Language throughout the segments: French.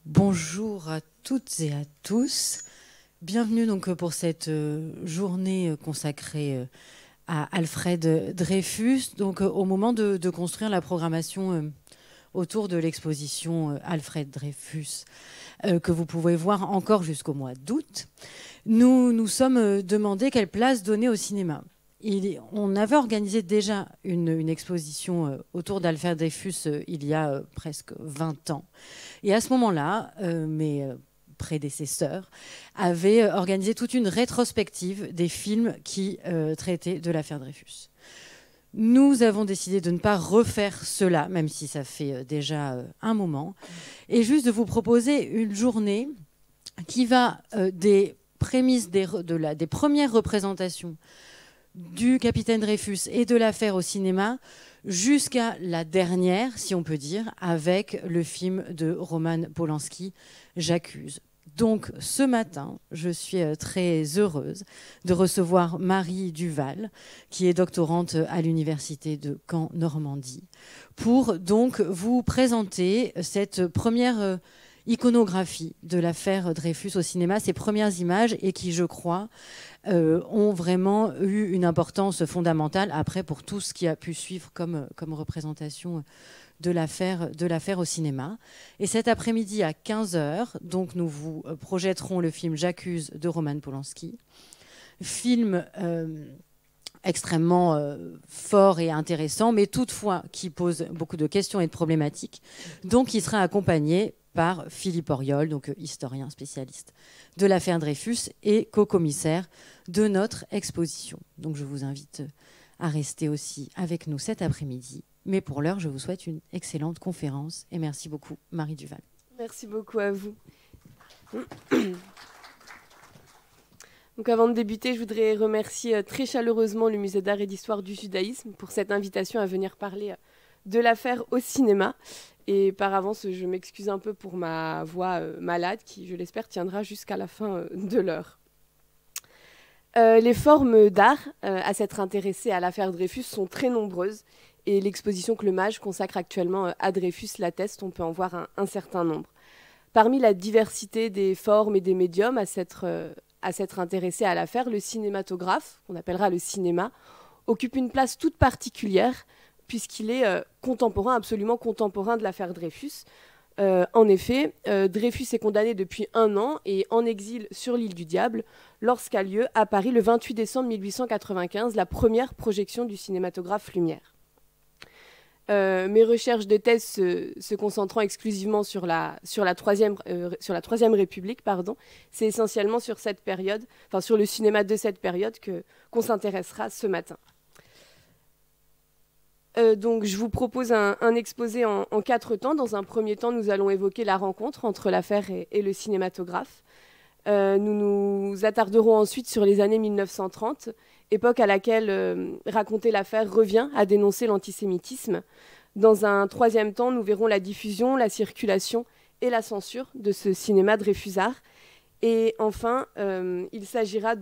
Bonjour à toutes et à tous. Bienvenue donc pour cette journée consacrée à Alfred Dreyfus, donc au moment de construire la programmation autour de l'exposition Alfred Dreyfus que vous pouvez voir encore jusqu'au mois d'août. Nous nous sommes demandé quelle place donner au cinéma. On avait organisé déjà une exposition autour d'Alfred Dreyfus il y a presque 20 ans. Et à ce moment-là, mes prédécesseurs avaient organisé toute une rétrospective des films qui traitaient de l'affaire Dreyfus. Nous avons décidé de ne pas refaire cela, même si ça fait déjà un moment, et juste de vous proposer une journée qui va des prémices des premières représentations du capitaine Dreyfus et de l'affaire au cinéma jusqu'à la dernière, si on peut dire, avec le film de Roman Polanski, J'accuse. Donc ce matin, je suis très heureuse de recevoir Marie Duval, qui est doctorante à l'université de Caen, Normandie, pour donc vous présenter cette première iconographie de l'affaire Dreyfus au cinéma, ces premières images, et qui, je crois, ont vraiment eu une importance fondamentale après pour tout ce qui a pu suivre comme représentation de l'affaire au cinéma. Et cet après-midi à 15h, donc nous vous projetterons le film J'accuse de Roman Polanski, film extrêmement fort et intéressant, mais toutefois qui pose beaucoup de questions et de problématiques, donc il sera accompagné par Philippe Auriol, donc historien spécialiste de l'affaire Dreyfus et co-commissaire de notre exposition. Donc je vous invite à rester aussi avec nous cet après-midi. Mais pour l'heure, je vous souhaite une excellente conférence et merci beaucoup, Marie Duval. Merci beaucoup à vous. Donc avant de débuter, je voudrais remercier très chaleureusement le Musée d'art et d'histoire du judaïsme pour cette invitation à venir parler de l'affaire au cinéma. Et par avance, je m'excuse un peu pour ma voix malade qui, je l'espère, tiendra jusqu'à la fin de l'heure. Les formes d'art à s'être intéressées à l'affaire Dreyfus sont très nombreuses et l'exposition que le MAGE consacre actuellement à Dreyfus l'atteste, on peut en voir un certain nombre. Parmi la diversité des formes et des médiums à s'être intéressé à l'affaire, le cinématographe, qu'on appellera le cinéma, occupe une place toute particulière puisqu'il est contemporain, absolument contemporain de l'affaire Dreyfus. En effet, Dreyfus est condamné depuis 1 an et en exil sur l'île du Diable lorsqu'a lieu à Paris le 28 décembre 1895 la première projection du cinématographe Lumière. Mes recherches de thèse se concentrant exclusivement sur la Troisième République, c'est essentiellement sur cette période, enfin sur le cinéma de cette période qu'on s'intéressera ce matin. Donc je vous propose un exposé en 4 temps. Dans un premier temps, nous allons évoquer la rencontre entre l'affaire et le cinématographe. Nous nous attarderons ensuite sur les années 1930, époque à laquelle raconter l'affaire revient à dénoncer l'antisémitisme. Dans un troisième temps, nous verrons la diffusion, la circulation et la censure de ce cinéma dreyfusard. Et enfin, il s'agira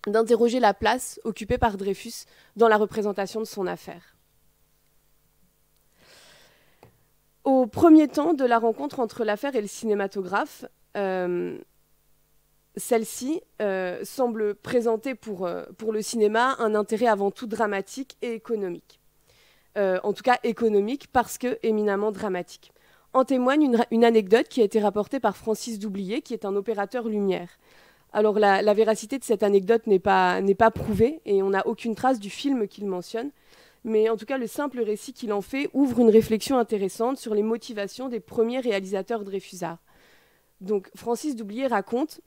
d'interroger la place occupée par Dreyfus dans la représentation de son affaire. Au premier temps de la rencontre entre l'affaire et le cinématographe, celle-ci semble présenter pour le cinéma un intérêt avant tout dramatique et économique. En tout cas économique parce que éminemment dramatique. En témoigne une anecdote qui a été rapportée par Francis Doublier, qui est un opérateur lumière. Alors la véracité de cette anecdote n'est pas prouvée et on n'a aucune trace du film qu'il mentionne. Mais en tout cas, le simple récit qu'il en fait ouvre une réflexion intéressante sur les motivations des premiers réalisateurs dreyfusards. Donc Francis Doublier raconte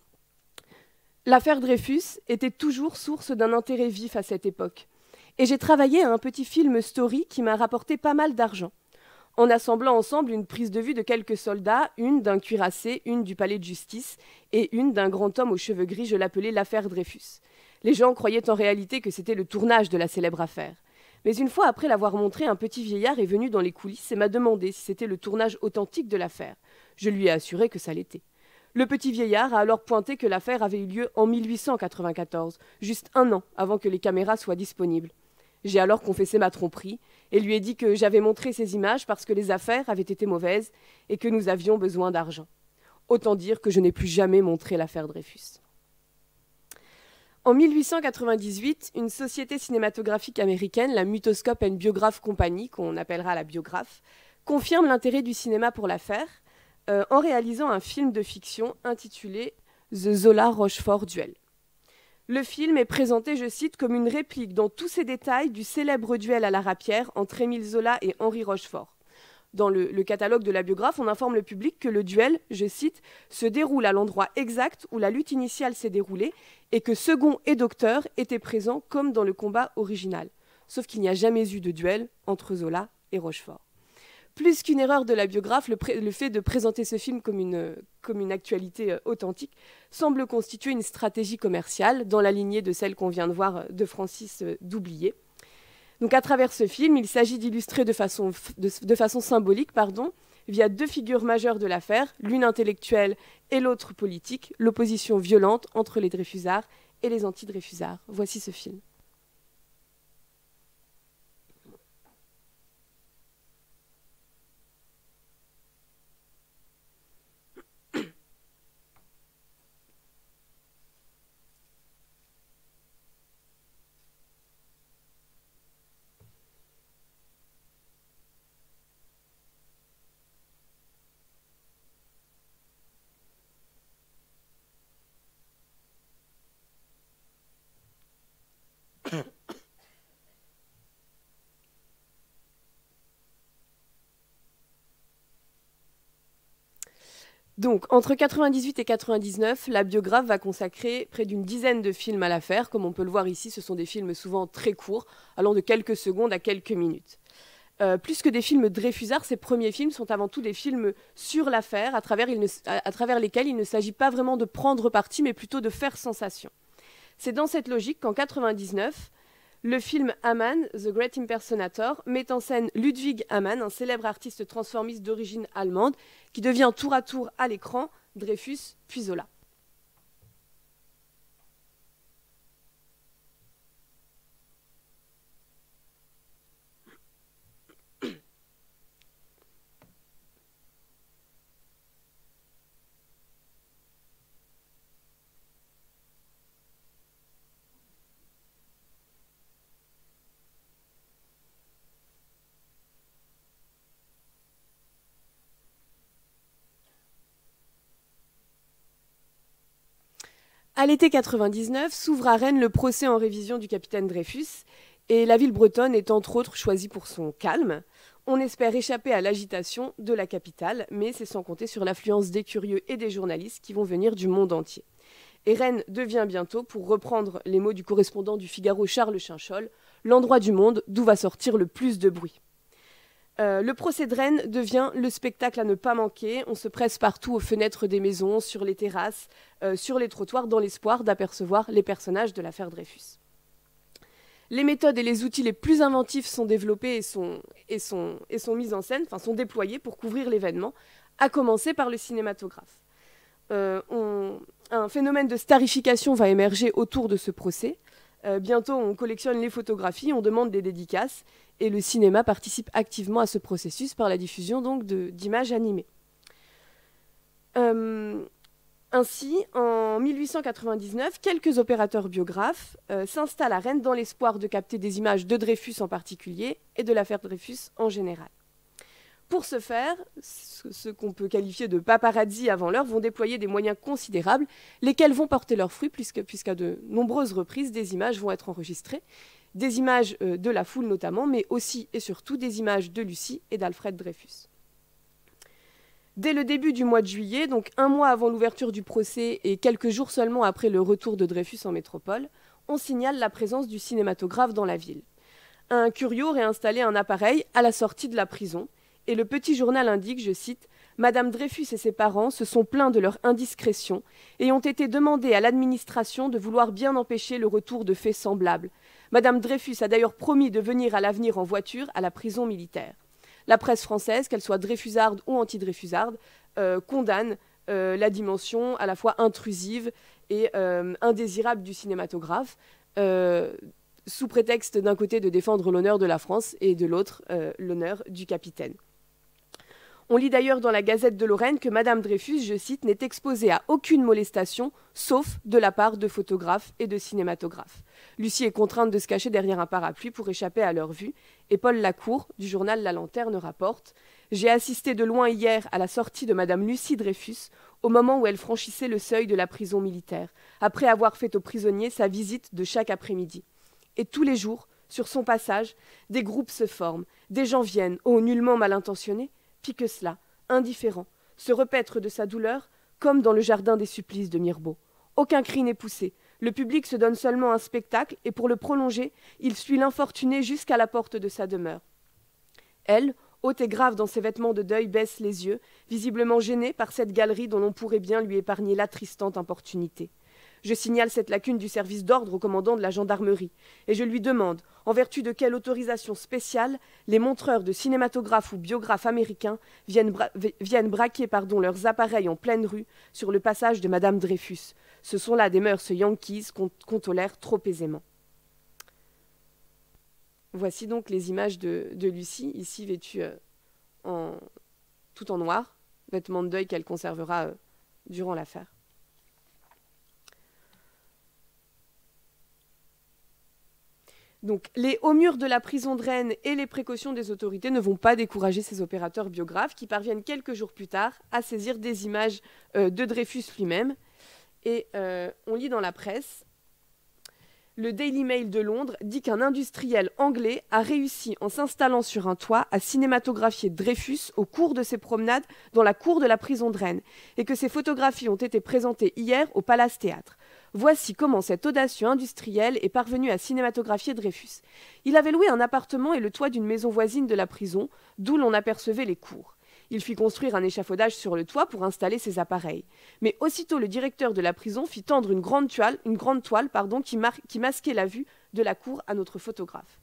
« L'affaire Dreyfus était toujours source d'un intérêt vif à cette époque. Et j'ai travaillé à un petit film story qui m'a rapporté pas mal d'argent. En assemblant ensemble une prise de vue de quelques soldats, une d'un cuirassé, une du palais de justice et une d'un grand homme aux cheveux gris, je l'appelais l'affaire Dreyfus. Les gens croyaient en réalité que c'était le tournage de la célèbre affaire. Mais une fois après l'avoir montré, un petit vieillard est venu dans les coulisses et m'a demandé si c'était le tournage authentique de l'affaire. Je lui ai assuré que ça l'était. Le petit vieillard a alors pointé que l'affaire avait eu lieu en 1894, juste 1 an avant que les caméras soient disponibles. J'ai alors confessé ma tromperie et lui ai dit que j'avais montré ces images parce que les affaires avaient été mauvaises et que nous avions besoin d'argent. Autant dire que je n'ai plus jamais montré l'affaire Dreyfus. En 1898, une société cinématographique américaine, la Mutoscope and Biograph Company, qu'on appellera la Biographe, confirme l'intérêt du cinéma pour l'affaire en réalisant un film de fiction intitulé The Zola Rochefort Duel. Le film est présenté, je cite, comme une réplique dans tous ses détails du célèbre duel à la rapière entre Émile Zola et Henri Rochefort. Dans le catalogue de la biographe, on informe le public que le duel, je cite, se déroule à l'endroit exact où la lutte initiale s'est déroulée et que Second et Docteur étaient présents comme dans le combat original. Sauf qu'il n'y a jamais eu de duel entre Zola et Rochefort. Plus qu'une erreur de la biographe, le fait de présenter ce film comme une actualité authentique semble constituer une stratégie commerciale dans la lignée de celle qu'on vient de voir de Francis Doublier. Donc à travers ce film, il s'agit d'illustrer de façon symbolique, via deux figures majeures de l'affaire, l'une intellectuelle et l'autre politique, l'opposition violente entre les Dreyfusards et les anti-Dreyfusards. Voici ce film. Donc, entre 98 et 99, la biographe va consacrer près d'une dizaine de films à l'affaire. Comme on peut le voir ici, ce sont des films souvent très courts, allant de quelques secondes à quelques minutes. Plus que des films Dreyfusards, ces premiers films sont avant tout des films sur l'affaire, à travers lesquels il ne s'agit pas vraiment de prendre parti, mais plutôt de faire sensation. C'est dans cette logique qu'en 99, le film Hamann, The Great Impersonator, met en scène Ludwig Hamann, un célèbre artiste transformiste d'origine allemande, qui devient tour à tour à l'écran Dreyfus puis Zola. À l'été 99, s'ouvre à Rennes le procès en révision du capitaine Dreyfus, et la ville bretonne est entre autres choisie pour son calme. On espère échapper à l'agitation de la capitale, mais c'est sans compter sur l'affluence des curieux et des journalistes qui vont venir du monde entier. Et Rennes devient bientôt, pour reprendre les mots du correspondant du Figaro Charles Chinchol, l'endroit du monde d'où va sortir le plus de bruit. Le procès de Rennes devient le spectacle à ne pas manquer. On se presse partout aux fenêtres des maisons, sur les terrasses, sur les trottoirs, dans l'espoir d'apercevoir les personnages de l'affaire Dreyfus. Les méthodes et les outils les plus inventifs sont développés et sont mis en scène, sont déployés pour couvrir l'événement, à commencer par le cinématographe. Un phénomène de starification va émerger autour de ce procès. Bientôt, on collectionne les photographies, on demande des dédicaces, et le cinéma participe activement à ce processus par la diffusion donc d'images animées. Ainsi, en 1899, quelques opérateurs biographes s'installent à Rennes dans l'espoir de capter des images de Dreyfus en particulier et de l'affaire Dreyfus en général. Pour ce faire, ce qu'on peut qualifier de paparazzi avant l'heure vont déployer des moyens considérables, lesquels vont porter leurs fruits puisqu'à de nombreuses reprises, des images vont être enregistrées, des images de la foule notamment, mais aussi et surtout des images de Lucie et d'Alfred Dreyfus. Dès le début du mois de juillet, donc un mois avant l'ouverture du procès et quelques jours seulement après le retour de Dreyfus en métropole, on signale la présence du cinématographe dans la ville. Un curieux aurait installé un appareil à la sortie de la prison, et le petit journal indique, je cite, « Madame Dreyfus et ses parents se sont plaints de leur indiscrétion et ont été demandés à l'administration de vouloir bien empêcher le retour de faits semblables. Madame Dreyfus a d'ailleurs promis de venir à l'avenir en voiture à la prison militaire. » La presse française, qu'elle soit dreyfusarde ou anti-dreyfusarde, condamne la dimension à la fois intrusive et indésirable du cinématographe. sous prétexte d'un côté de défendre l'honneur de la France et de l'autre l'honneur du capitaine. On lit d'ailleurs dans la Gazette de Lorraine que Madame Dreyfus, je cite, n'est exposée à aucune molestation, sauf de la part de photographes et de cinématographes. Lucie est contrainte de se cacher derrière un parapluie pour échapper à leur vue, et Paul Lacour, du journal La Lanterne, rapporte « J'ai assisté de loin hier à la sortie de Madame Lucie Dreyfus, au moment où elle franchissait le seuil de la prison militaire, après avoir fait aux prisonniers sa visite de chaque après-midi. Et tous les jours, sur son passage, des groupes se forment, des gens viennent, nullement mal intentionnés, puis que cela, indifférent, se repaître de sa douleur, comme dans le jardin des supplices de Mirbeau. Aucun cri n'est poussé, le public se donne seulement un spectacle, et pour le prolonger, il suit l'infortuné jusqu'à la porte de sa demeure. Elle, haute et grave dans ses vêtements de deuil, baisse les yeux, visiblement gênée par cette galerie dont l'on pourrait bien lui épargner l'attristante importunité. Je signale cette lacune du service d'ordre au commandant de la gendarmerie, et je lui demande, en vertu de quelle autorisation spéciale, les montreurs de cinématographes ou biographes américains viennent braquer leurs appareils en pleine rue sur le passage de Madame Dreyfus. Ce sont là des mœurs yankees qu'on tolère trop aisément. Voici donc les images de Lucie, ici vêtue tout en noir, vêtements de deuil qu'elle conservera durant l'affaire. Donc, les hauts murs de la prison de Rennes et les précautions des autorités ne vont pas décourager ces opérateurs biographes qui parviennent quelques jours plus tard à saisir des images de Dreyfus lui-même. Et on lit dans la presse, le Daily Mail de Londres dit qu'un industriel anglais a réussi, en s'installant sur un toit, à cinématographier Dreyfus au cours de ses promenades dans la cour de la prison de Rennes, et que ces photographies ont été présentées hier au Palace Théâtre. Voici comment cet audacieux industriel est parvenu à cinématographier Dreyfus. Il avait loué un appartement et le toit d'une maison voisine de la prison, d'où l'on apercevait les cours. Il fit construire un échafaudage sur le toit pour installer ses appareils. Mais aussitôt le directeur de la prison fit tendre une grande toile qui masquait la vue de la cour à notre photographe.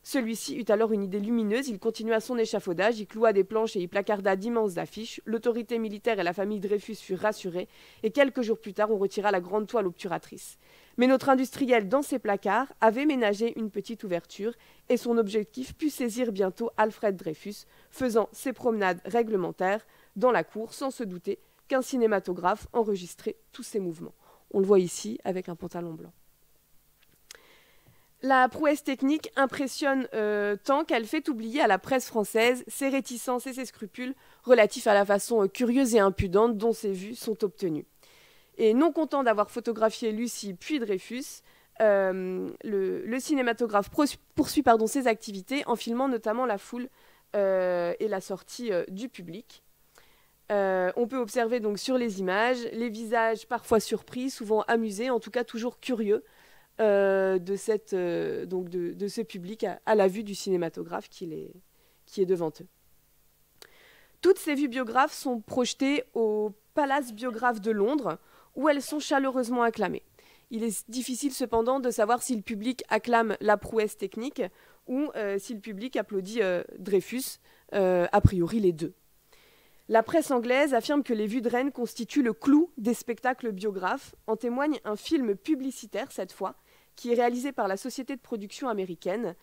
Celui-ci eut alors une idée lumineuse, il continua son échafaudage, y cloua des planches et y placarda d'immenses affiches. L'autorité militaire et la famille Dreyfus furent rassurées, et quelques jours plus tard, on retira la grande toile obturatrice. Mais notre industriel, dans ses placards, avait ménagé une petite ouverture, et son objectif put saisir bientôt Alfred Dreyfus, faisant ses promenades réglementaires dans la cour, sans se douter qu'un cinématographe enregistrait tous ses mouvements. On le voit ici avec un pantalon blanc. La prouesse technique impressionne tant qu'elle fait oublier à la presse française ses réticences et ses scrupules relatifs à la façon curieuse et impudente dont ces vues sont obtenues. Et non content d'avoir photographié Lucie puis Dreyfus, le cinématographe poursuit ses activités en filmant notamment la foule et la sortie du public. On peut observer donc sur les images les visages parfois surpris, souvent amusés, en tout cas toujours curieux, de ce public à la vue du cinématographe qui est devant eux. Toutes ces vues biographes sont projetées au Palace Biographe de Londres, où elles sont chaleureusement acclamées. Il est difficile cependant de savoir si le public acclame la prouesse technique ou si le public applaudit Dreyfus, a priori les deux. La presse anglaise affirme que les vues de Rennes constituent le clou des spectacles biographes. En témoigne un film publicitaire, cette fois, qui est réalisé par la société de production américaine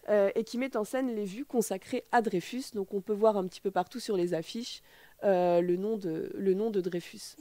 et qui met en scène les vues consacrées à Dreyfus. Donc on peut voir un petit peu partout sur les affiches le nom de Dreyfus.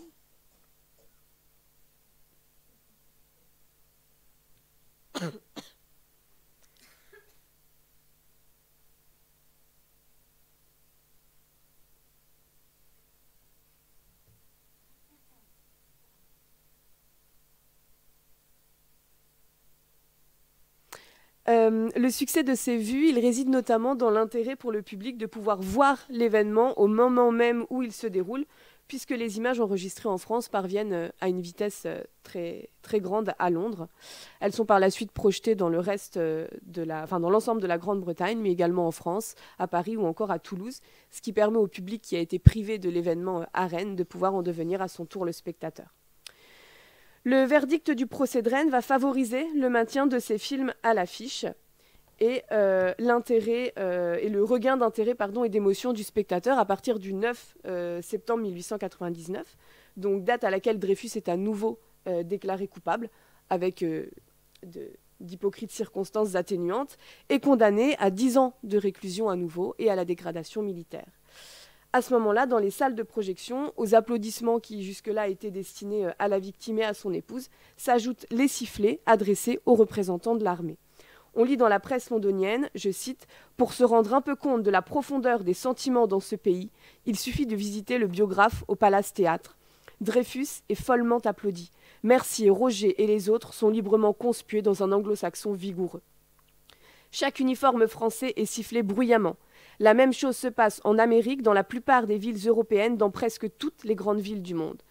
Le succès de ces vues, il réside notamment dans l'intérêt pour le public de pouvoir voir l'événement au moment même où il se déroule, puisque les images enregistrées en France parviennent à une vitesse très, très grande à Londres. Elles sont par la suite projetées dans dans l'ensemble de la Grande-Bretagne, mais également en France, à Paris ou encore à Toulouse, ce qui permet au public qui a été privé de l'événement à Rennes de pouvoir en devenir à son tour le spectateur. Le verdict du procès de Rennes va favoriser le maintien de ces films à l'affiche et l'intérêt et le regain d'intérêt et d'émotion du spectateur à partir du 9 septembre 1899, donc date à laquelle Dreyfus est à nouveau déclaré coupable, avec d'hypocrites circonstances atténuantes, est condamné à 10 ans de réclusion à nouveau et à la dégradation militaire. À ce moment-là, dans les salles de projection, aux applaudissements qui jusque-là étaient destinés à la victime et à son épouse, s'ajoutent les sifflets adressés aux représentants de l'armée. On lit dans la presse londonienne, je cite, « Pour se rendre un peu compte de la profondeur des sentiments dans ce pays, il suffit de visiter le biographe au Palace Théâtre. Dreyfus est follement applaudi. Mercier, Roger et les autres sont librement conspués dans un anglo-saxon vigoureux. Chaque uniforme français est sifflé bruyamment. La même chose se passe en Amérique, dans la plupart des villes européennes, dans presque toutes les grandes villes du monde. »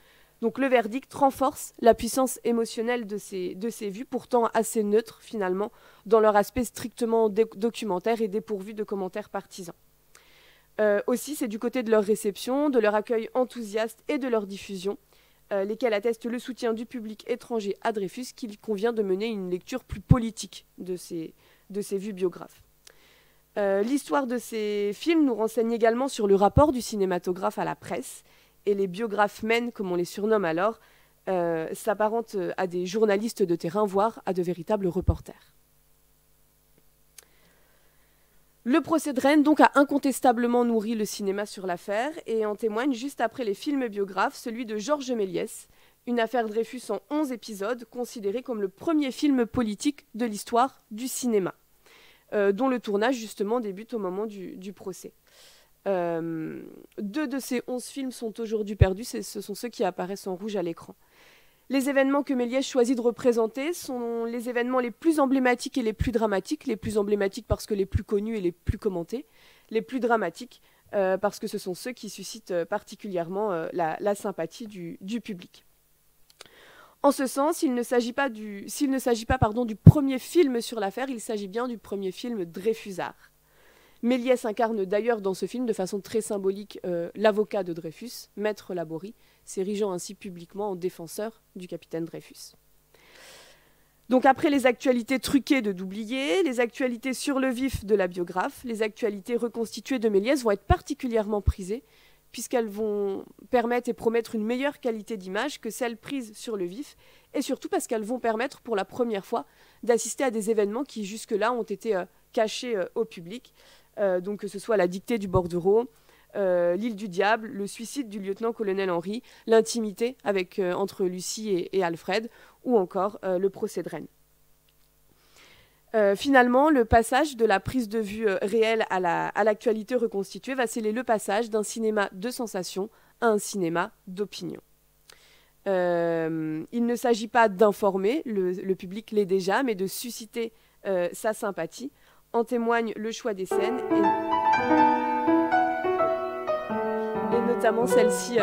Donc le verdict renforce la puissance émotionnelle de ces vues, pourtant assez neutres finalement, dans leur aspect strictement documentaire et dépourvu de commentaires partisans. Aussi, c'est du côté de leur réception, de leur accueil enthousiaste et de leur diffusion, lesquels attestent le soutien du public étranger à Dreyfus, qu'il convient de mener une lecture plus politique de ces vues biographes. L'histoire de ces films nous renseigne également sur le rapport du cinématographe à la presse, et les biographes men, comme on les surnomme alors, s'apparentent à des journalistes de terrain, voire à de véritables reporters. Le procès de Rennes donc a incontestablement nourri le cinéma sur l'affaire, et en témoigne juste après les films biographes celui de Georges Méliès, une affaire Dreyfus en 11 épisodes, considéré comme le premier film politique de l'histoire du cinéma, dont le tournage justement débute au moment du procès. 2 de ces 11 films sont aujourd'hui perdus, ce sont ceux qui apparaissent en rouge à l'écran. Les événements que Méliès choisit de représenter sont les événements les plus emblématiques et les plus dramatiques. Les plus emblématiques parce que les plus connus et les plus commentés. Les plus dramatiques parce que ce sont ceux qui suscitent particulièrement la sympathie du public. En ce sens, s'il ne s'agit pas du premier film sur l'affaire, il s'agit bien du premier film Dreyfusard. Méliès incarne d'ailleurs dans ce film de façon très symbolique l'avocat de Dreyfus, Maître Laborie, s'érigeant ainsi publiquement en défenseur du capitaine Dreyfus. Donc après les actualités truquées de Doublié, les actualités sur le vif de la biographe, les actualités reconstituées de Méliès vont être particulièrement prisées, puisqu'elles vont permettre et promettre une meilleure qualité d'image que celles prises sur le vif, et surtout parce qu'elles vont permettre pour la première fois d'assister à des événements qui jusque-là ont été cachés au public, donc que ce soit la dictée du bordereau, l'île du diable, le suicide du lieutenant-colonel Henry, l'intimité entre Lucie et Alfred, ou encore le procès de Rennes. Finalement, le passage de la prise de vue réelle à l'actualité reconstituée va sceller le passage d'un cinéma de sensation à un cinéma d'opinion. Il ne s'agit pas d'informer, le public l'est déjà, mais de susciter sa sympathie. En témoigne le choix des scènes et notamment celle-ci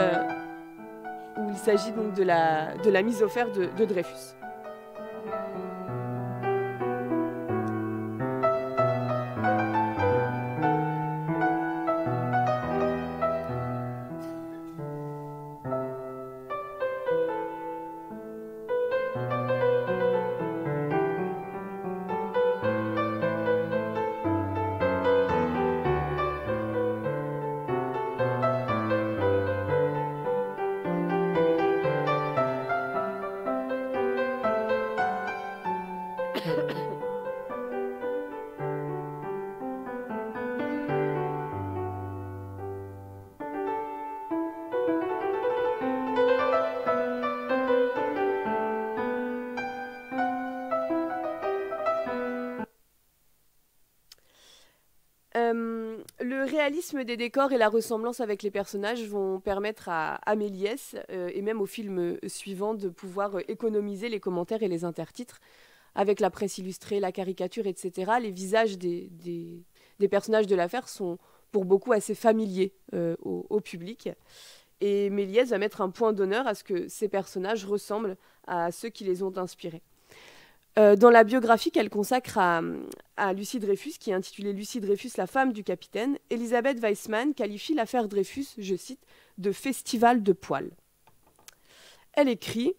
où il s'agit donc de la mise au fer de Dreyfus. Le réalisme des décors et la ressemblance avec les personnages vont permettre à Méliès et même au film suivant de pouvoir économiser les commentaires et les intertitres. Avec la presse illustrée, la caricature, etc., les visages des personnages de l'affaire sont pour beaucoup assez familiers au public. Et Méliès va mettre un point d'honneur à ce que ces personnages ressemblent à ceux qui les ont inspirés. Dans la biographie qu'elle consacre à Lucie Dreyfus, qui est intitulée « Lucie Dreyfus, la femme du capitaine », Elisabeth Weissman qualifie l'affaire Dreyfus, je cite, de « festival de poils ». Elle écrit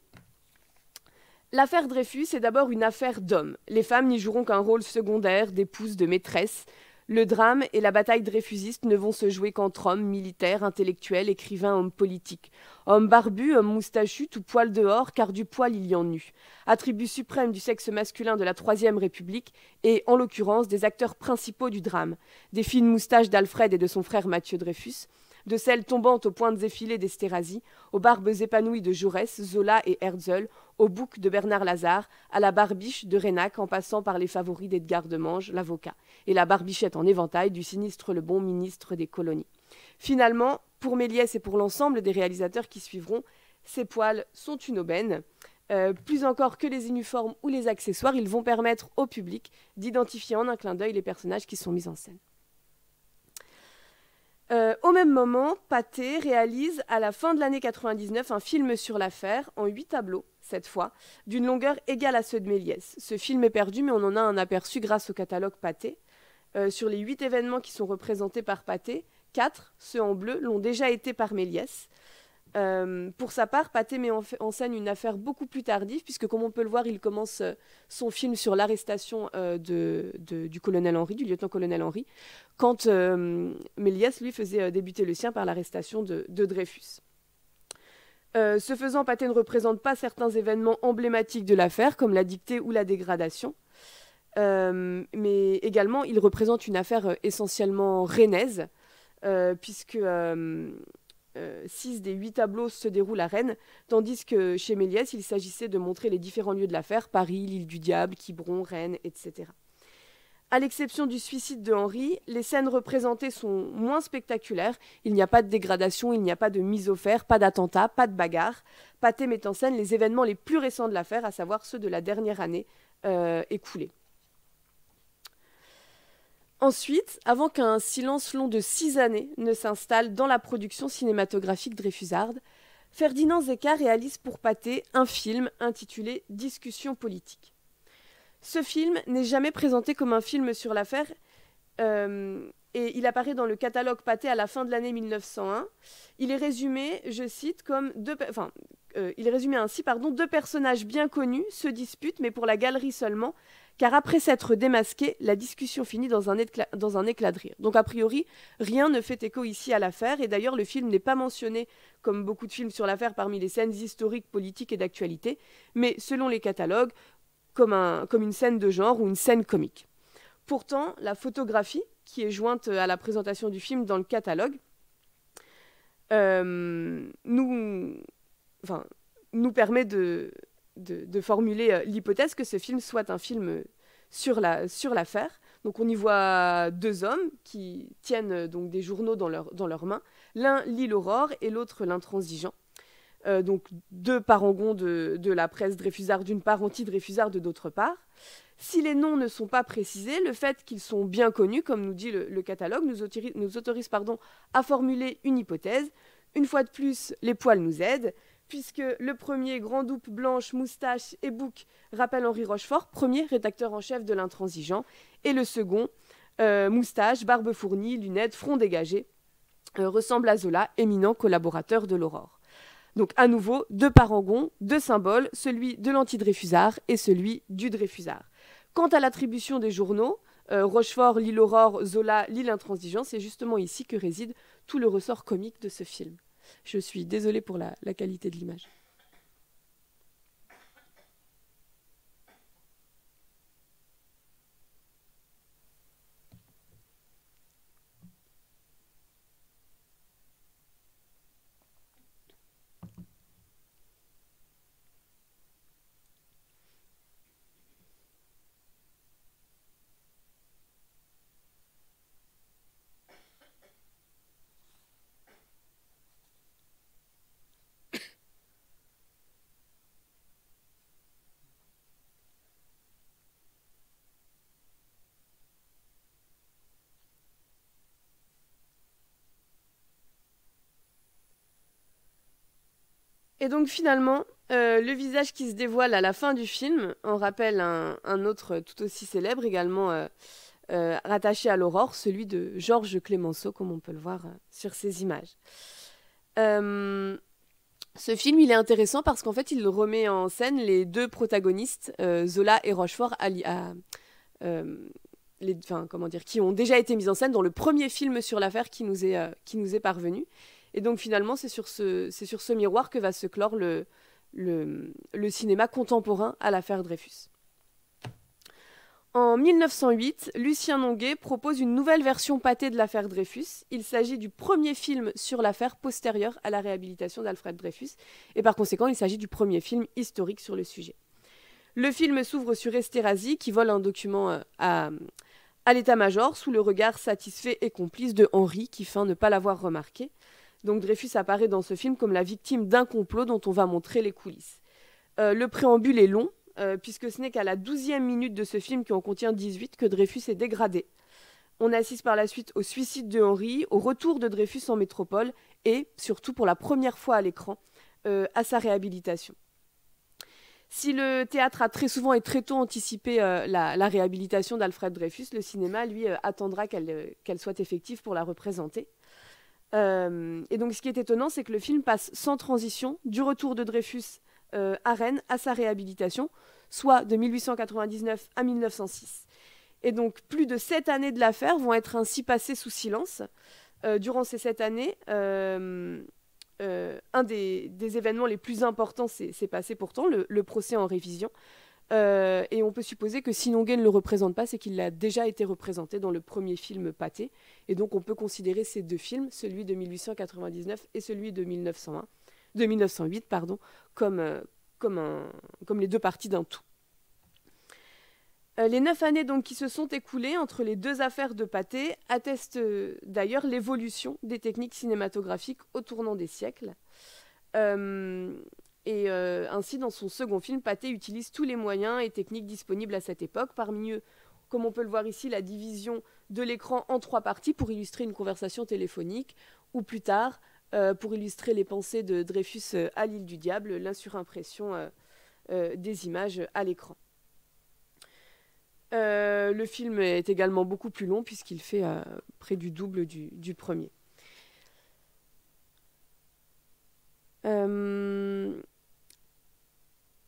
« L'affaire Dreyfus est d'abord une affaire d'hommes. Les femmes n'y joueront qu'un rôle secondaire, d'épouse, de maîtresse. Le drame et la bataille dreyfusiste ne vont se jouer qu'entre hommes, militaires, intellectuels, écrivains, hommes politiques. Hommes barbus, hommes moustachus, tout poil dehors, car du poil il y en eut. Attribut suprême du sexe masculin de la Troisième République et, en l'occurrence, des acteurs principaux du drame. Des fines moustaches d'Alfred et de son frère Mathieu Dreyfus, de celles tombantes aux pointes effilées d'Esterhazy, aux barbes épanouies de Jaurès, Zola et Herzl, aux boucs de Bernard Lazare, à la barbiche de Reynac en passant par les favoris d'Edgar de Mange, l'avocat, et la barbichette en éventail du sinistre Le Bon, ministre des colonies. Finalement, pour Méliès et pour l'ensemble des réalisateurs qui suivront, ces poils sont une aubaine. Plus encore que les uniformes ou les accessoires, ils vont permettre au public d'identifier en un clin d'œil les personnages qui sont mis en scène. Au même moment, Pathé réalise à la fin de l'année 99 un film sur l'affaire, en 8 tableaux, cette fois, d'une longueur égale à ceux de Méliès. Ce film est perdu, mais on en a un aperçu grâce au catalogue Pathé. Sur les 8 événements qui sont représentés par Pathé, 4, ceux en bleu, l'ont déjà été par Méliès. Pour sa part, Pathé met en scène une affaire beaucoup plus tardive, puisque comme on peut le voir, il commence son film sur l'arrestation du colonel Henry, du lieutenant-colonel Henry, quand Méliès, lui, faisait débuter le sien par l'arrestation de Dreyfus. Ce faisant, Pathé ne représente pas certains événements emblématiques de l'affaire, comme la dictée ou la dégradation, mais également, il représente une affaire essentiellement rennaise, puisque 6 des 8 tableaux se déroulent à Rennes, tandis que chez Méliès, il s'agissait de montrer les différents lieux de l'affaire, Paris, l'île du Diable, Quiberon, Rennes, etc. À l'exception du suicide de Henri, les scènes représentées sont moins spectaculaires. Il n'y a pas de dégradation, il n'y a pas de mise au fer, pas d'attentat, pas de bagarre. Pathé met en scène les événements les plus récents de l'affaire, à savoir ceux de la dernière année écoulée. Ensuite, avant qu'un silence long de 6 années ne s'installe dans la production cinématographique dreyfusarde, Ferdinand Zecca réalise pour Pathé un film intitulé « Discussion politique ». Ce film n'est jamais présenté comme un film sur l'affaire et il apparaît dans le catalogue Pathé à la fin de l'année 1901. Il est résumé, je cite, comme il est résumé ainsi, deux personnages bien connus se disputent, mais pour la galerie seulement, car après s'être démasqués, la discussion finit dans un éclat de rire. Donc a priori, rien ne fait écho ici à l'affaire, et d'ailleurs le film n'est pas mentionné, comme beaucoup de films sur l'affaire, parmi les scènes historiques, politiques et d'actualité, mais selon les catalogues, comme une scène de genre ou une scène comique. Pourtant, la photographie, qui est jointe à la présentation du film dans le catalogue, nous permet de formuler l'hypothèse que ce film soit un film sur l'affaire. Donc on y voit 2 hommes qui tiennent donc des journaux dans leurs mains. L'un lit l'Aurore et l'autre l'Intransigeant. Donc 2 parangons de la presse dreyfusarde d'une part, anti-dreyfusarde d'autre part. Si les noms ne sont pas précisés, le fait qu'ils sont bien connus, comme nous dit le catalogue, nous autorise à formuler une hypothèse. Une fois de plus, les poils nous aident, puisque le premier, grande doupe blanche, moustache et bouc, rappelle Henri Rochefort, premier rédacteur en chef de l'Intransigeant, et le second, moustache, barbe fournie, lunettes, front dégagé, ressemble à Zola, éminent collaborateur de l'Aurore. Donc à nouveau, 2 parangons, 2 symboles, celui de l'anti-dreyfusard et celui du dreyfusard. Quant à l'attribution des journaux, Rochefort lit l'Aurore, Zola lit l'Intransigeant, c'est justement ici que réside tout le ressort comique de ce film. Je suis désolée pour la qualité de l'image. Et donc finalement, le visage qui se dévoile à la fin du film en rappelle un autre tout aussi célèbre, également rattaché à l'Aurore, celui de Georges Clemenceau, comme on peut le voir sur ces images. Ce film, il est intéressant parce qu'en fait, il remet en scène les 2 protagonistes, Zola et Rochefort, qui ont déjà été mises en scène dans le premier film sur l'affaire qui nous est parvenu. Et donc finalement, c'est sur ce miroir que va se clore le cinéma contemporain à l'affaire Dreyfus. En 1908, Lucien Nonguet propose une nouvelle version pâtée de l'affaire Dreyfus. Il s'agit du premier film sur l'affaire postérieur à la réhabilitation d'Alfred Dreyfus. Et par conséquent, il s'agit du premier film historique sur le sujet. Le film s'ouvre sur Esterhazy, qui vole un document à l'état-major sous le regard satisfait et complice de Henri, qui feint ne pas l'avoir remarqué. Donc Dreyfus apparaît dans ce film comme la victime d'un complot dont on va montrer les coulisses. Le préambule est long, puisque ce n'est qu'à la 12e minute de ce film, qui en contient 18, que Dreyfus est dégradé. On assiste par la suite au suicide de Henri, au retour de Dreyfus en métropole et, surtout pour la première fois à l'écran, à sa réhabilitation. Si le théâtre a très souvent et très tôt anticipé la réhabilitation d'Alfred Dreyfus, le cinéma, lui, attendra qu'elle soit effective pour la représenter. Et donc ce qui est étonnant, c'est que le film passe sans transition du retour de Dreyfus à Rennes à sa réhabilitation, soit de 1899 à 1906. Et donc plus de 7 années de l'affaire vont être ainsi passées sous silence. Durant ces 7 années, un des événements les plus importants s'est passé pourtant, le procès en révision. Et on peut supposer que si Nonguet ne le représente pas, c'est qu'il a déjà été représenté dans le premier film Pâté. Et donc on peut considérer ces deux films, celui de 1899 et celui de 1908, comme les deux parties d'un tout. Les 9 années donc, qui se sont écoulées entre les deux affaires de Pâté attestent d'ailleurs l'évolution des techniques cinématographiques au tournant des siècles. Ainsi, dans son second film, Pâté utilise tous les moyens et techniques disponibles à cette époque. Parmi eux, comme on peut le voir ici, la division de l'écran en 3 parties pour illustrer une conversation téléphonique, ou plus tard, pour illustrer les pensées de Dreyfus à l'île du Diable, l'insurimpression des images à l'écran. Le film est également beaucoup plus long puisqu'il fait près du double du premier.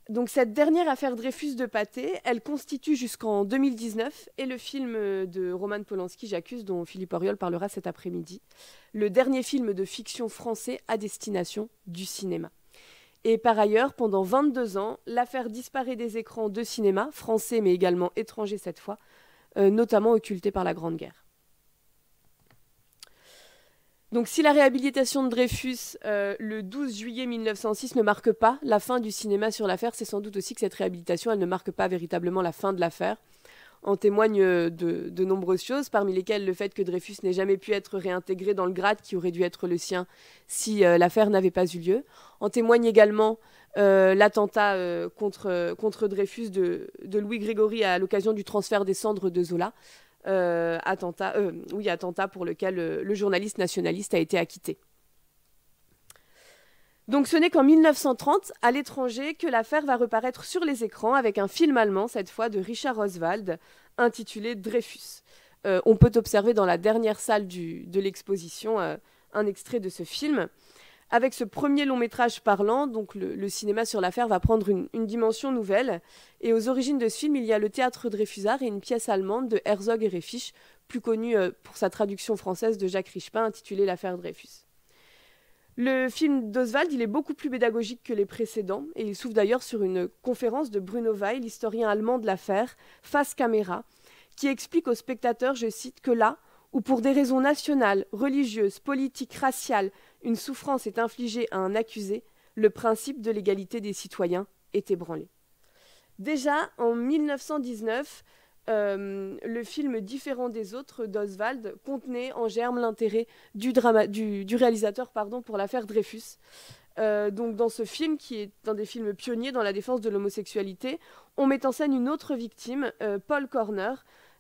Donc cette dernière affaire Dreyfus de Pâté, elle constitue jusqu'en 2019, et le film de Roman Polanski, J'accuse, dont Philippe Auriol parlera cet après-midi, le dernier film de fiction français à destination du cinéma. Et par ailleurs, pendant 22 ans, l'affaire disparaît des écrans de cinéma, français mais également étrangers cette fois, notamment occultés par la Grande Guerre. Donc si la réhabilitation de Dreyfus le 12 juillet 1906 ne marque pas la fin du cinéma sur l'affaire, c'est sans doute aussi que cette réhabilitation, elle ne marque pas véritablement la fin de l'affaire. En témoignent de nombreuses choses, parmi lesquelles le fait que Dreyfus n'ait jamais pu être réintégré dans le grade qui aurait dû être le sien si l'affaire n'avait pas eu lieu. En témoigne également l'attentat contre Dreyfus de Louis Grégory à l'occasion du transfert des cendres de Zola. Attentat pour lequel le journaliste nationaliste a été acquitté. Donc ce n'est qu'en 1930, à l'étranger, que l'affaire va reparaître sur les écrans avec un film allemand, cette fois de Richard Oswald, intitulé Dreyfus. On peut observer dans la dernière salle de l'exposition un extrait de ce film. Avec ce premier long métrage parlant, donc le cinéma sur l'affaire va prendre une dimension nouvelle. Et aux origines de ce film, il y a le théâtre Dreyfusard et une pièce allemande de Herzog et Refisch, plus connue pour sa traduction française de Jacques Richepin, intitulée L'affaire Dreyfus. Le film d'Oswald, il est beaucoup plus pédagogique que les précédents, et il s'ouvre d'ailleurs sur une conférence de Bruno Weil, l'historien allemand de l'affaire, face caméra, qui explique aux spectateurs, je cite, que là, où pour des raisons nationales, religieuses, politiques, raciales, une souffrance est infligée à un accusé, le principe de l'égalité des citoyens est ébranlé. Déjà, en 1919, le film différent des autres d'Oswald contenait en germe l'intérêt du réalisateur pour l'affaire Dreyfus. Donc dans ce film, qui est un des films pionniers dans la défense de l'homosexualité, on met en scène une autre victime, Paul Korner,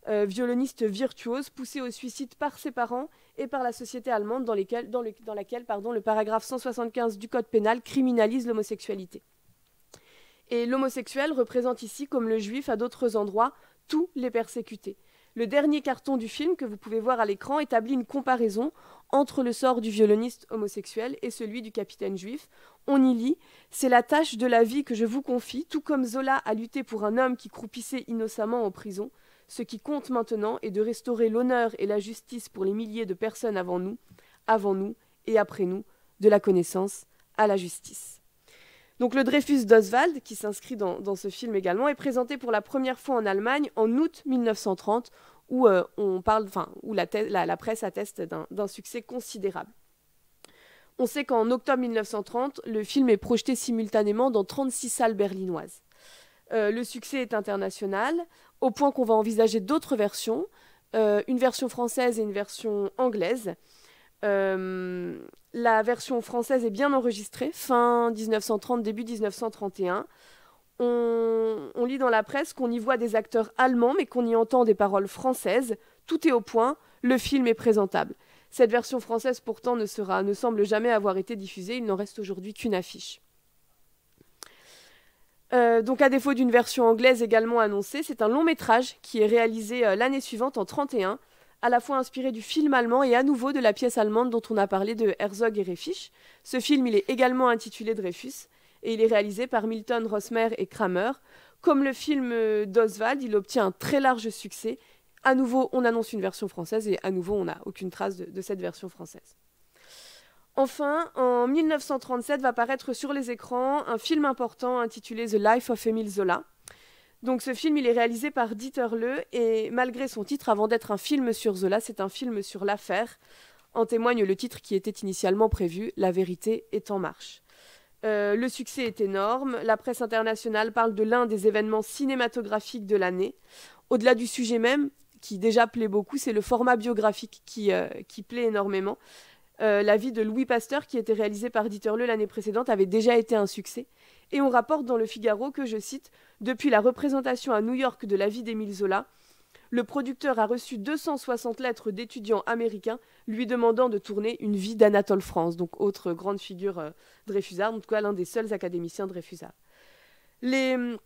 violoniste virtuose, poussé au suicide par ses parents et par la société allemande dans laquelle le paragraphe 175 du Code pénal criminalise l'homosexualité. Et l'homosexuel représente ici, comme le juif à d'autres endroits, tous les persécutés. Le dernier carton du film, que vous pouvez voir à l'écran, établit une comparaison entre le sort du violoniste homosexuel et celui du capitaine juif. On y lit « C'est la tâche de la vie que je vous confie, tout comme Zola a lutté pour un homme qui croupissait innocemment en prison. Ce qui compte maintenant est de restaurer l'honneur et la justice pour les milliers de personnes avant nous et après nous, de la connaissance à la justice. Donc le Dreyfus d'Oswald, qui s'inscrit dans ce film également, est présenté pour la première fois en Allemagne en août 1930, où la presse atteste d'un succès considérable. On sait qu'en octobre 1930, le film est projeté simultanément dans 36 salles berlinoises. Le succès est international, au point qu'on va envisager d'autres versions, une version française et une version anglaise. La version française est bien enregistrée, fin 1930, début 1931. On lit dans la presse qu'on y voit des acteurs allemands, mais qu'on y entend des paroles françaises. Tout est au point, le film est présentable. Cette version française, pourtant, ne semble jamais avoir été diffusée. Il n'en reste aujourd'hui qu'une affiche. Donc, à défaut d'une version anglaise également annoncée, c'est un long métrage qui est réalisé l'année suivante, en 1931, à la fois inspiré du film allemand et à nouveau de la pièce allemande dont on a parlé de Herzog et Refisch. Ce film, il est également intitulé Dreyfus et il est réalisé par Milton Rosmer et Kramer. Comme le film d'Oswald, il obtient un très large succès. À nouveau, on annonce une version française et à nouveau, on n'a aucune trace de cette version française. Enfin, en 1937 va paraître sur les écrans un film important intitulé The Life of Émile Zola. Donc ce film, il est réalisé par Dieter Le et malgré son titre, avant d'être un film sur Zola, c'est un film sur l'affaire. En témoigne le titre qui était initialement prévu, La vérité est en marche. Le succès est énorme, la presse internationale parle de l'un des événements cinématographiques de l'année. Au-delà du sujet même, qui déjà plaît beaucoup, c'est le format biographique qui plaît énormément. La vie de Louis Pasteur, qui était réalisée par Dieter Le l'année précédente, avait déjà été un succès. Et on rapporte dans le Figaro que, je cite, « Depuis la représentation à New York de la vie d'Émile Zola, le producteur a reçu 260 lettres d'étudiants américains lui demandant de tourner une vie d'Anatole France », donc autre grande figure dreyfusarde, en tout cas l'un des seuls académiciens dreyfusards. Les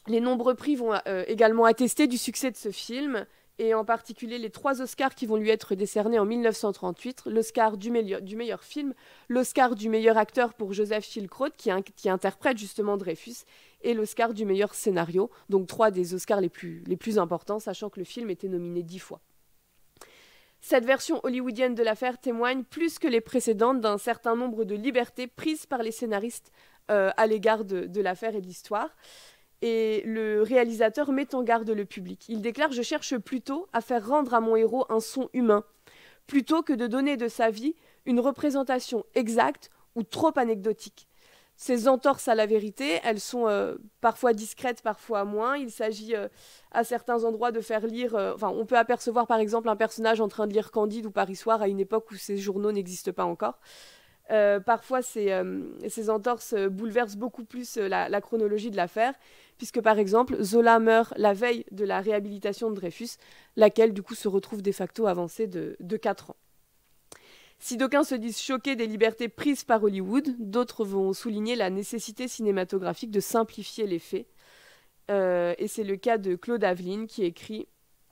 nombreux prix vont également attester du succès de ce film, et en particulier les 3 Oscars qui vont lui être décernés en 1938, l'Oscar du meilleur film, l'Oscar du meilleur acteur pour Joseph Schildkraut, qui interprète justement Dreyfus, et l'Oscar du meilleur scénario, donc 3 des Oscars les plus importants, sachant que le film était nominé 10 fois. Cette version hollywoodienne de l'affaire témoigne plus que les précédentes d'un certain nombre de libertés prises par les scénaristes à l'égard de l'affaire et de l'histoire. Et le réalisateur met en garde le public. Il déclare « Je cherche plutôt à faire rendre à mon héros un son humain, plutôt que de donner de sa vie une représentation exacte ou trop anecdotique. Ces entorses à la vérité, elles sont parfois discrètes, parfois moins. Il s'agit à certains endroits de faire lire... on peut apercevoir par exemple un personnage en train de lire Candide ou Paris Soir à une époque où ces journaux n'existent pas encore. Parfois, ces entorses bouleversent beaucoup plus la chronologie de l'affaire, puisque par exemple, Zola meurt la veille de la réhabilitation de Dreyfus, laquelle du coup se retrouve de facto avancée de 4 ans. Si d'aucuns se disent choqués des libertés prises par Hollywood, d'autres vont souligner la nécessité cinématographique de simplifier les faits. Et c'est le cas de Claude Aveline qui écrit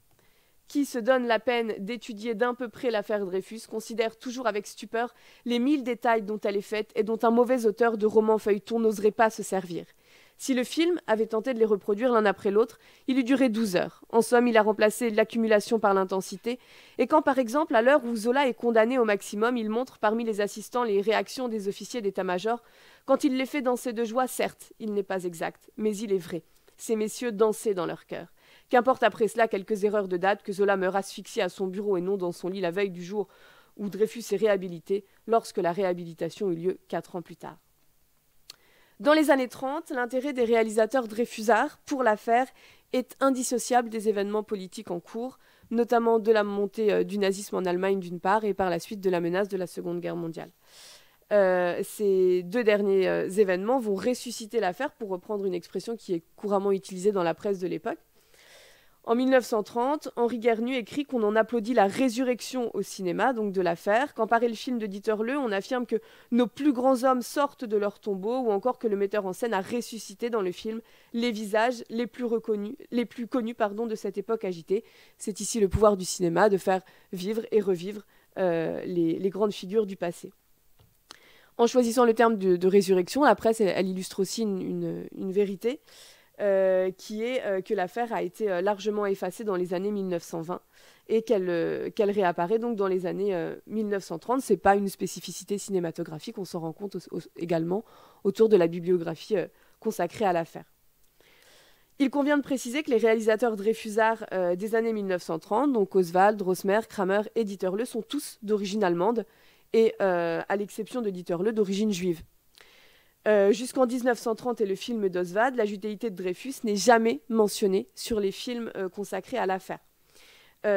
« Qui se donne la peine d'étudier d'un peu près l'affaire Dreyfus considère toujours avec stupeur les 1000 détails dont elle est faite et dont un mauvais auteur de roman feuilleton n'oserait pas se servir. Si le film avait tenté de les reproduire l'un après l'autre, il eût duré 12 heures. En somme, il a remplacé l'accumulation par l'intensité. Et quand, par exemple, à l'heure où Zola est condamné au maximum, il montre parmi les assistants les réactions des officiers d'état-major, quand il les fait danser de joie, certes, il n'est pas exact, mais il est vrai. Ces messieurs dansaient dans leur cœur. Qu'importe après cela quelques erreurs de date, que Zola meure asphyxié à son bureau et non dans son lit la veille du jour où Dreyfus est réhabilité, lorsque la réhabilitation eut lieu 4 ans plus tard. » Dans les années 30, l'intérêt des réalisateurs dreyfusards pour l'affaire est indissociable des événements politiques en cours, notamment de la montée du nazisme en Allemagne d'une part et par la suite de la menace de la Seconde Guerre mondiale. Ces 2 derniers événements vont ressusciter l'affaire, pour reprendre une expression qui est couramment utilisée dans la presse de l'époque. En 1930, Henri Guernu écrit qu'on en applaudit la résurrection au cinéma, donc de l'affaire. Quand paraît le film de Dieter Le, on affirme que nos plus grands hommes sortent de leur tombeau, ou encore que le metteur en scène a ressuscité dans le film les visages les plus connus de cette époque agitée. C'est ici le pouvoir du cinéma, de faire vivre et revivre les grandes figures du passé. En choisissant le terme de résurrection, la presse elle illustre aussi une vérité. qui est que l'affaire a été largement effacée dans les années 1920 et qu'elle réapparaît donc dans les années 1930. Ce n'est pas une spécificité cinématographique, on s'en rend compte également autour de la bibliographie consacrée à l'affaire. Il convient de préciser que les réalisateurs dreyfusards des années 1930, donc Oswald, Rosmer, Kramer et Dieterle, sont tous d'origine allemande, et à l'exception de Dieterle, d'origine juive. Jusqu'en 1930 et le film d'Oswald, la judéité de Dreyfus n'est jamais mentionnée sur les films consacrés à l'affaire.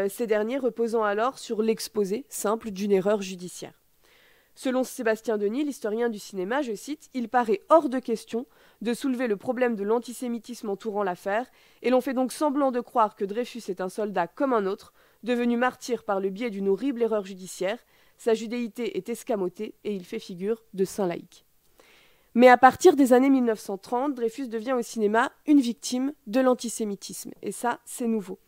Ces derniers reposant alors sur l'exposé simple d'une erreur judiciaire. Selon Sébastien Denis, l'historien du cinéma, je cite, « Il paraît hors de question de soulever le problème de l'antisémitisme entourant l'affaire, et l'on fait donc semblant de croire que Dreyfus est un soldat comme un autre, devenu martyr par le biais d'une horrible erreur judiciaire. Sa judéité est escamotée et il fait figure de saint laïc. » Mais à partir des années 1930, Dreyfus devient au cinéma une victime de l'antisémitisme. Et ça, c'est nouveau.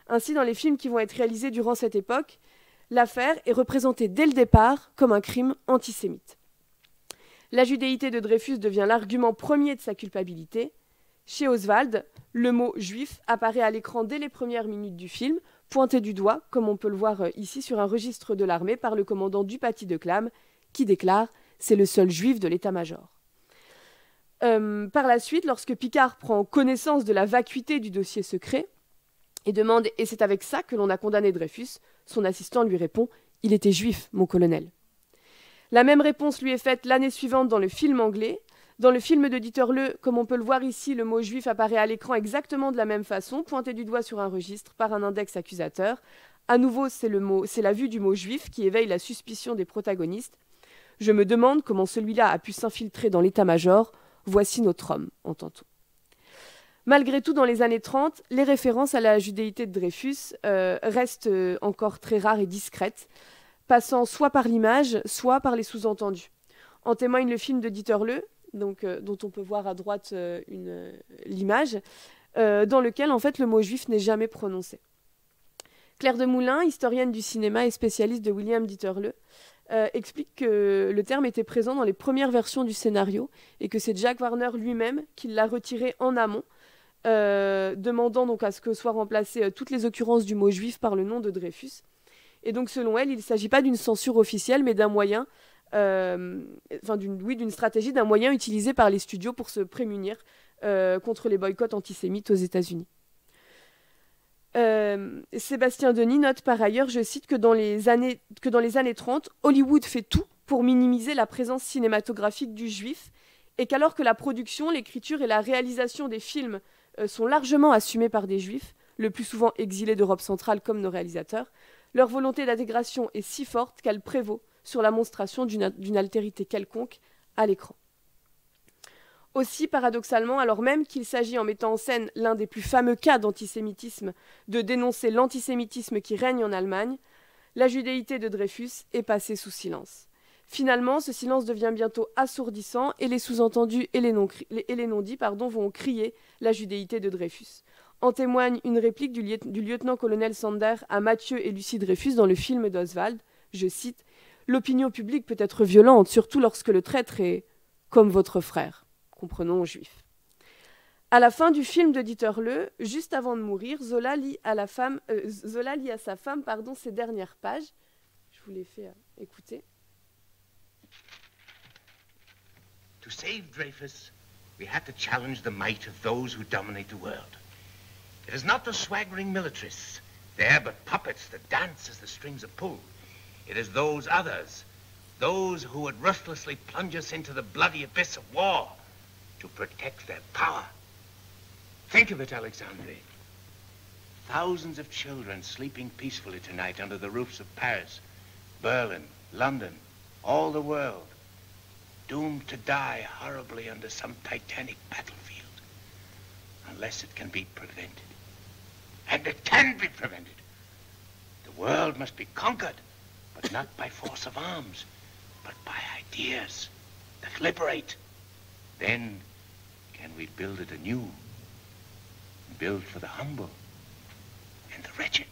Ainsi, dans les films qui vont être réalisés durant cette époque, l'affaire est représentée dès le départ comme un crime antisémite. La judéité de Dreyfus devient l'argument premier de sa culpabilité. Chez Oswald, le mot « juif » apparaît à l'écran dès les premières minutes du film, pointé du doigt, comme on peut le voir ici sur un registre de l'armée, par le commandant Dupaty de Clam, qui déclare « C'est le seul juif de l'état-major ». Par la suite, lorsque Picard prend connaissance de la vacuité du dossier secret et demande « Et c'est avec ça que l'on a condamné Dreyfus ?» son assistant lui répond « Il était juif, mon colonel ». La même réponse lui est faite l'année suivante dans le film anglais. Dans le film de Dieterle, comme on peut le voir ici, le mot juif apparaît à l'écran exactement de la même façon, pointé du doigt sur un registre par un index accusateur. À nouveau, c'est la vue du mot juif qui éveille la suspicion des protagonistes. Je me demande comment celui-là a pu s'infiltrer dans l'état-major. Voici notre homme, entend-on. Malgré tout, dans les années 30, les références à la judéité de Dreyfus restent encore très rares et discrètes, passant soit par l'image, soit par les sous-entendus. En témoigne le film de Dieterle, donc, dont on peut voir à droite l'image, dans lequel en fait, le mot juif n'est jamais prononcé. Claire Demoulin, historienne du cinéma et spécialiste de William Dieterle, explique que le terme était présent dans les premières versions du scénario et que c'est Jack Warner lui-même qui l'a retiré en amont, demandant donc à ce que soient remplacées toutes les occurrences du mot juif par le nom de Dreyfus. Et donc selon elle, il ne s'agit pas d'une censure officielle, mais d'un moyen, d'une stratégie, d'un moyen utilisé par les studios pour se prémunir contre les boycotts antisémites aux États-Unis. Sébastien Denis note par ailleurs, je cite, que dans les années 30, Hollywood fait tout pour minimiser la présence cinématographique du juif, et qu'alors que la production, l'écriture et la réalisation des films sont largement assumées par des juifs, le plus souvent exilés d'Europe centrale comme nos réalisateurs, leur volonté d'intégration est si forte qu'elle prévaut sur la monstration d'une altérité quelconque à l'écran. Aussi, paradoxalement, alors même qu'il s'agit, en mettant en scène l'un des plus fameux cas d'antisémitisme, de dénoncer l'antisémitisme qui règne en Allemagne, la judéité de Dreyfus est passée sous silence. Finalement, ce silence devient bientôt assourdissant et les sous-entendus et les non-dits vont crier la judéité de Dreyfus. En témoigne une réplique du lieutenant-colonel Sander à Mathieu et Lucie Dreyfus dans le film d'Oswald. Je cite « L'opinion publique peut être violente, surtout lorsque le traître est comme votre frère. » Comprenons juif. À la fin du film de Dieterle, juste avant de mourir, Zola lit à sa femme ses dernières pages. Je vous les fais écouter. To save Dreyfus, we had to challenge the might of those who dominate the world. It is not the swaggering militarists. They are but puppets that dance as the strings are pulled. It is those others, those who would ruthlessly plunge us into the bloody abyss of war to protect their power. Think of it, Alexandre. Thousands of children sleeping peacefully tonight under the roofs of Paris, Berlin, London, all the world, doomed to die horribly under some titanic battlefield, unless it can be prevented. And it can be prevented. The world must be conquered, but not by force of arms, but by ideas that liberate. Then can we build it anew, build for the humble and the wretched.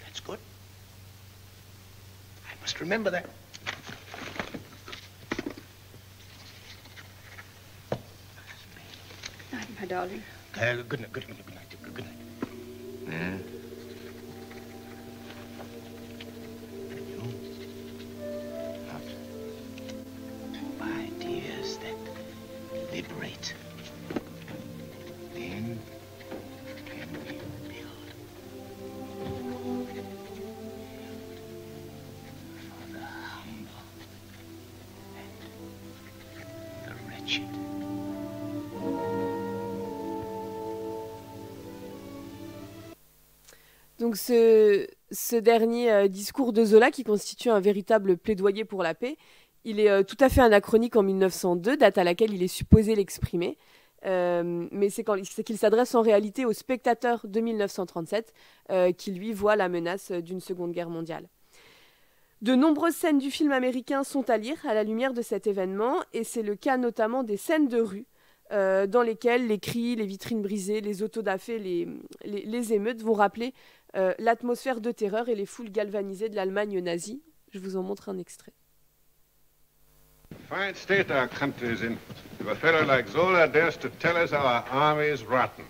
That's good. I must remember that. darling. Good night, good night, good night. Yeah? Ideas that liberate. Then can we build for the humble and the wretched. Donc ce dernier discours de Zola, qui constitue un véritable plaidoyer pour la paix, il est tout à fait anachronique en 1902, date à laquelle il est supposé l'exprimer, mais c'est qu'il s'adresse en réalité aux spectateurs de 1937 qui, lui, voient la menace d'une Seconde Guerre mondiale. De nombreuses scènes du film américain sont à lire à la lumière de cet événement, et c'est le cas notamment des scènes de rue, dans lesquelles les cris, les vitrines brisées, les autos-da-fé, les émeutes vont rappeler l'atmosphère de terreur et les foules galvanisées de l'Allemagne nazie. Je vous en montre un extrait. Fine state our country is in. If a fellow like Zola dares to tell us our army is rotten.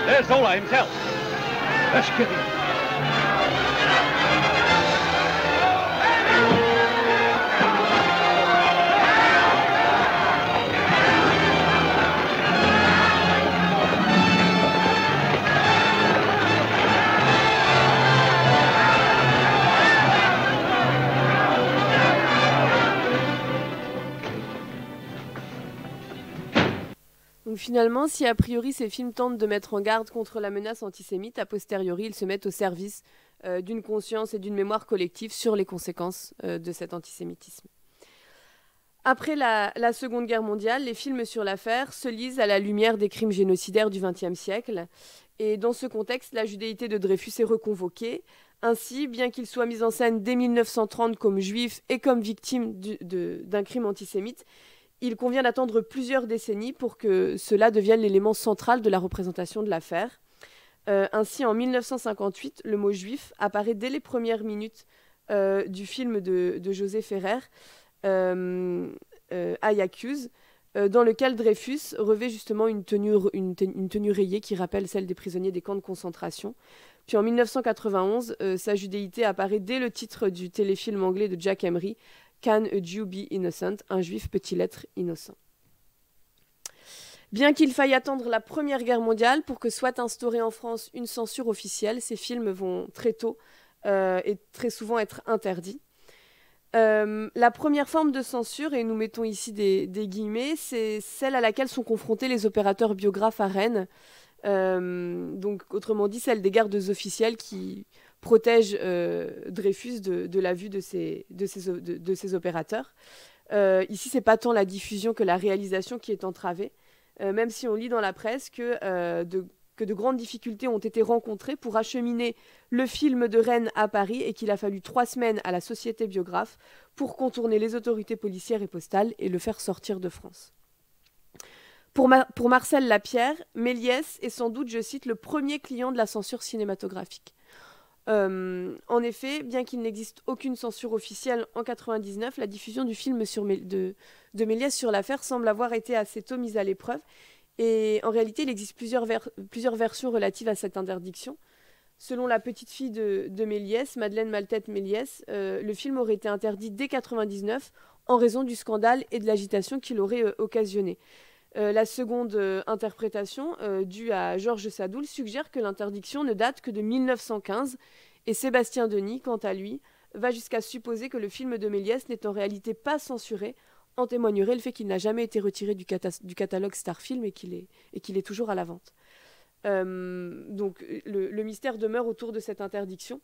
There's Zola himself. Let's get him. Donc finalement, si a priori ces films tentent de mettre en garde contre la menace antisémite, a posteriori ils se mettent au service d'une conscience et d'une mémoire collective sur les conséquences de cet antisémitisme. Après la Seconde Guerre mondiale, les films sur l'affaire se lisent à la lumière des crimes génocidaires du XXe siècle. Et dans ce contexte, la judéité de Dreyfus est reconvoquée. Ainsi, bien qu'il soit mis en scène dès 1930 comme juif et comme victime d'un crime antisémite, il convient d'attendre plusieurs décennies pour que cela devienne l'élément central de la représentation de l'affaire. Ainsi, en 1958, le mot juif apparaît dès les premières minutes du film de José Ferrer, I Accuse, dans lequel Dreyfus revêt justement une tenue rayée qui rappelle celle des prisonniers des camps de concentration. Puis en 1991, sa judéité apparaît dès le titre du téléfilm anglais de Jack Emery, Can a Jew be innocent? Un juif peut-il être innocent? Bien qu'il faille attendre la Première Guerre mondiale pour que soit instaurée en France une censure officielle, ces films vont très tôt et très souvent être interdits. La première forme de censure, et nous mettons ici des guillemets, c'est celle à laquelle sont confrontés les opérateurs biographes à Rennes. Donc, autrement dit, celle des gardes officiels qui protègent Dreyfus de la vue de ces opérateurs. Ici, c'est pas tant la diffusion que la réalisation qui est entravée, même si on lit dans la presse que de grandes difficultés ont été rencontrées pour acheminer le film de Rennes à Paris et qu'il a fallu 3 semaines à la société biographe pour contourner les autorités policières et postales et le faire sortir de France. Pour Marcel Lapierre, Méliès est sans doute, je cite, le premier client de la censure cinématographique. En effet, bien qu'il n'existe aucune censure officielle en 1999, la diffusion du film de Méliès sur l'affaire semble avoir été assez tôt mise à l'épreuve. Et en réalité, il existe plusieurs versions relatives à cette interdiction. Selon la petite fille de Méliès, Madeleine Maltête Méliès, le film aurait été interdit dès 1999 en raison du scandale et de l'agitation qu'il aurait occasionné. La seconde interprétation, due à Georges Sadoul, suggère que l'interdiction ne date que de 1915, et Sébastien Denis, quant à lui, va jusqu'à supposer que le film de Méliès n'est en réalité pas censuré. En témoignerait le fait qu'il n'a jamais été retiré du catalogue Starfilm et qu'il est toujours à la vente. Donc le mystère demeure autour de cette interdiction.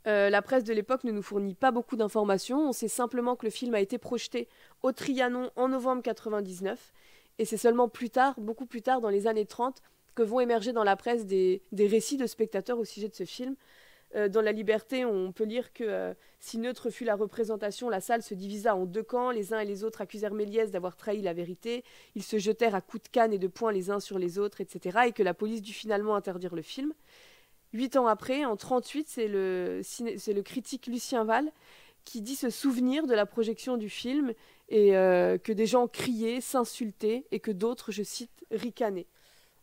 La presse de l'époque ne nous fournit pas beaucoup d'informations. On sait simplement que le film a été projeté au Trianon en novembre 1999. Et c'est seulement plus tard, beaucoup plus tard, dans les années 30, que vont émerger dans la presse des récits de spectateurs au sujet de ce film. Dans La Liberté, on peut lire que si neutre fut la représentation, la salle se divisa en 2 camps. Les uns et les autres accusèrent Méliès d'avoir trahi la vérité. Ils se jetèrent à coups de canne et de poing les uns sur les autres, etc. Et que la police dut finalement interdire le film. 8 ans après, en 1938, c'est le critique Lucien Val qui dit se souvenir de la projection du film et que des gens criaient, s'insultaient et que d'autres, je cite, ricanaient.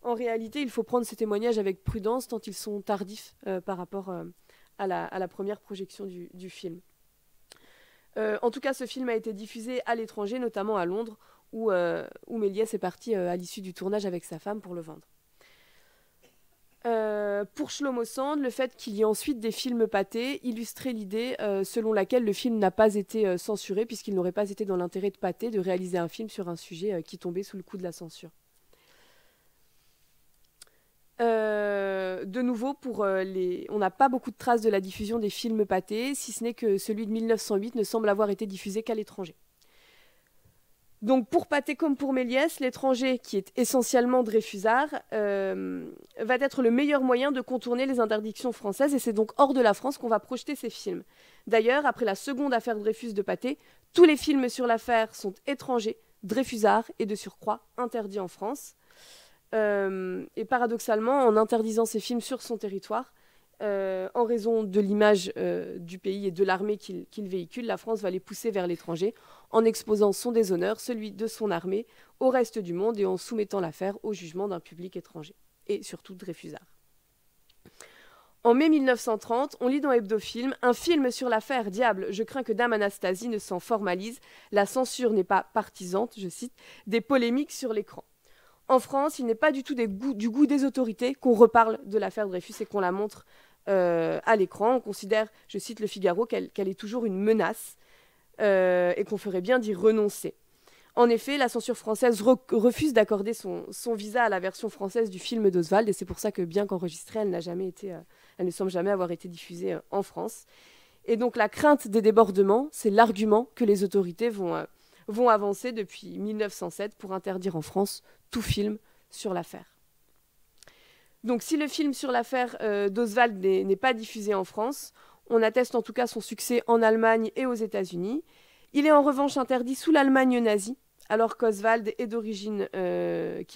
En réalité, il faut prendre ces témoignages avec prudence tant ils sont tardifs par rapport à la première projection du film. En tout cas, ce film a été diffusé à l'étranger, notamment à Londres, où Méliès est parti à l'issue du tournage avec sa femme pour le vendre. Pour Shlomo Sand, le fait qu'il y ait ensuite des films Pathé illustrait l'idée selon laquelle le film n'a pas été censuré, puisqu'il n'aurait pas été dans l'intérêt de Pathé de réaliser un film sur un sujet qui tombait sous le coup de la censure. De nouveau, on n'a pas beaucoup de traces de la diffusion des films Pathé, si ce n'est que celui de 1908 ne semble avoir été diffusé qu'à l'étranger. Donc pour Pathé comme pour Méliès, l'étranger, qui est essentiellement Dreyfusard, va être le meilleur moyen de contourner les interdictions françaises, et c'est donc hors de la France qu'on va projeter ces films. D'ailleurs, après la seconde affaire Dreyfus de Pathé, tous les films sur l'affaire sont étrangers, Dreyfusards, et de surcroît interdits en France. Et paradoxalement, en interdisant ces films sur son territoire, en raison de l'image du pays et de l'armée qu'il véhicule, la France va les pousser vers l'étranger en exposant son déshonneur, celui de son armée, au reste du monde et en soumettant l'affaire au jugement d'un public étranger, et surtout Dreyfusard. En mai 1930, on lit dans Hebdofilm « Un film sur l'affaire, diable, je crains que Dame Anastasie ne s'en formalise. La censure n'est pas partisante, je cite, des polémiques sur l'écran. » En France, il n'est pas du tout du goût des autorités qu'on reparle de l'affaire Dreyfus et qu'on la montre à l'écran. On considère, je cite Le Figaro, qu'elle est toujours une menace et qu'on ferait bien d'y renoncer. En effet, la censure française refuse d'accorder son visa à la version française du film d'Oswald, et c'est pour ça que, bien qu'enregistrée, elle ne semble jamais avoir été diffusée en France. Et donc la crainte des débordements, c'est l'argument que les autorités vont avancer depuis 1907 pour interdire en France tout film sur l'affaire. Donc si le film sur l'affaire d'Oswald n'est pas diffusé en France, on atteste en tout cas son succès en Allemagne et aux États-Unis. Il est en revanche interdit sous l'Allemagne nazie, alors qu'Oswald qui est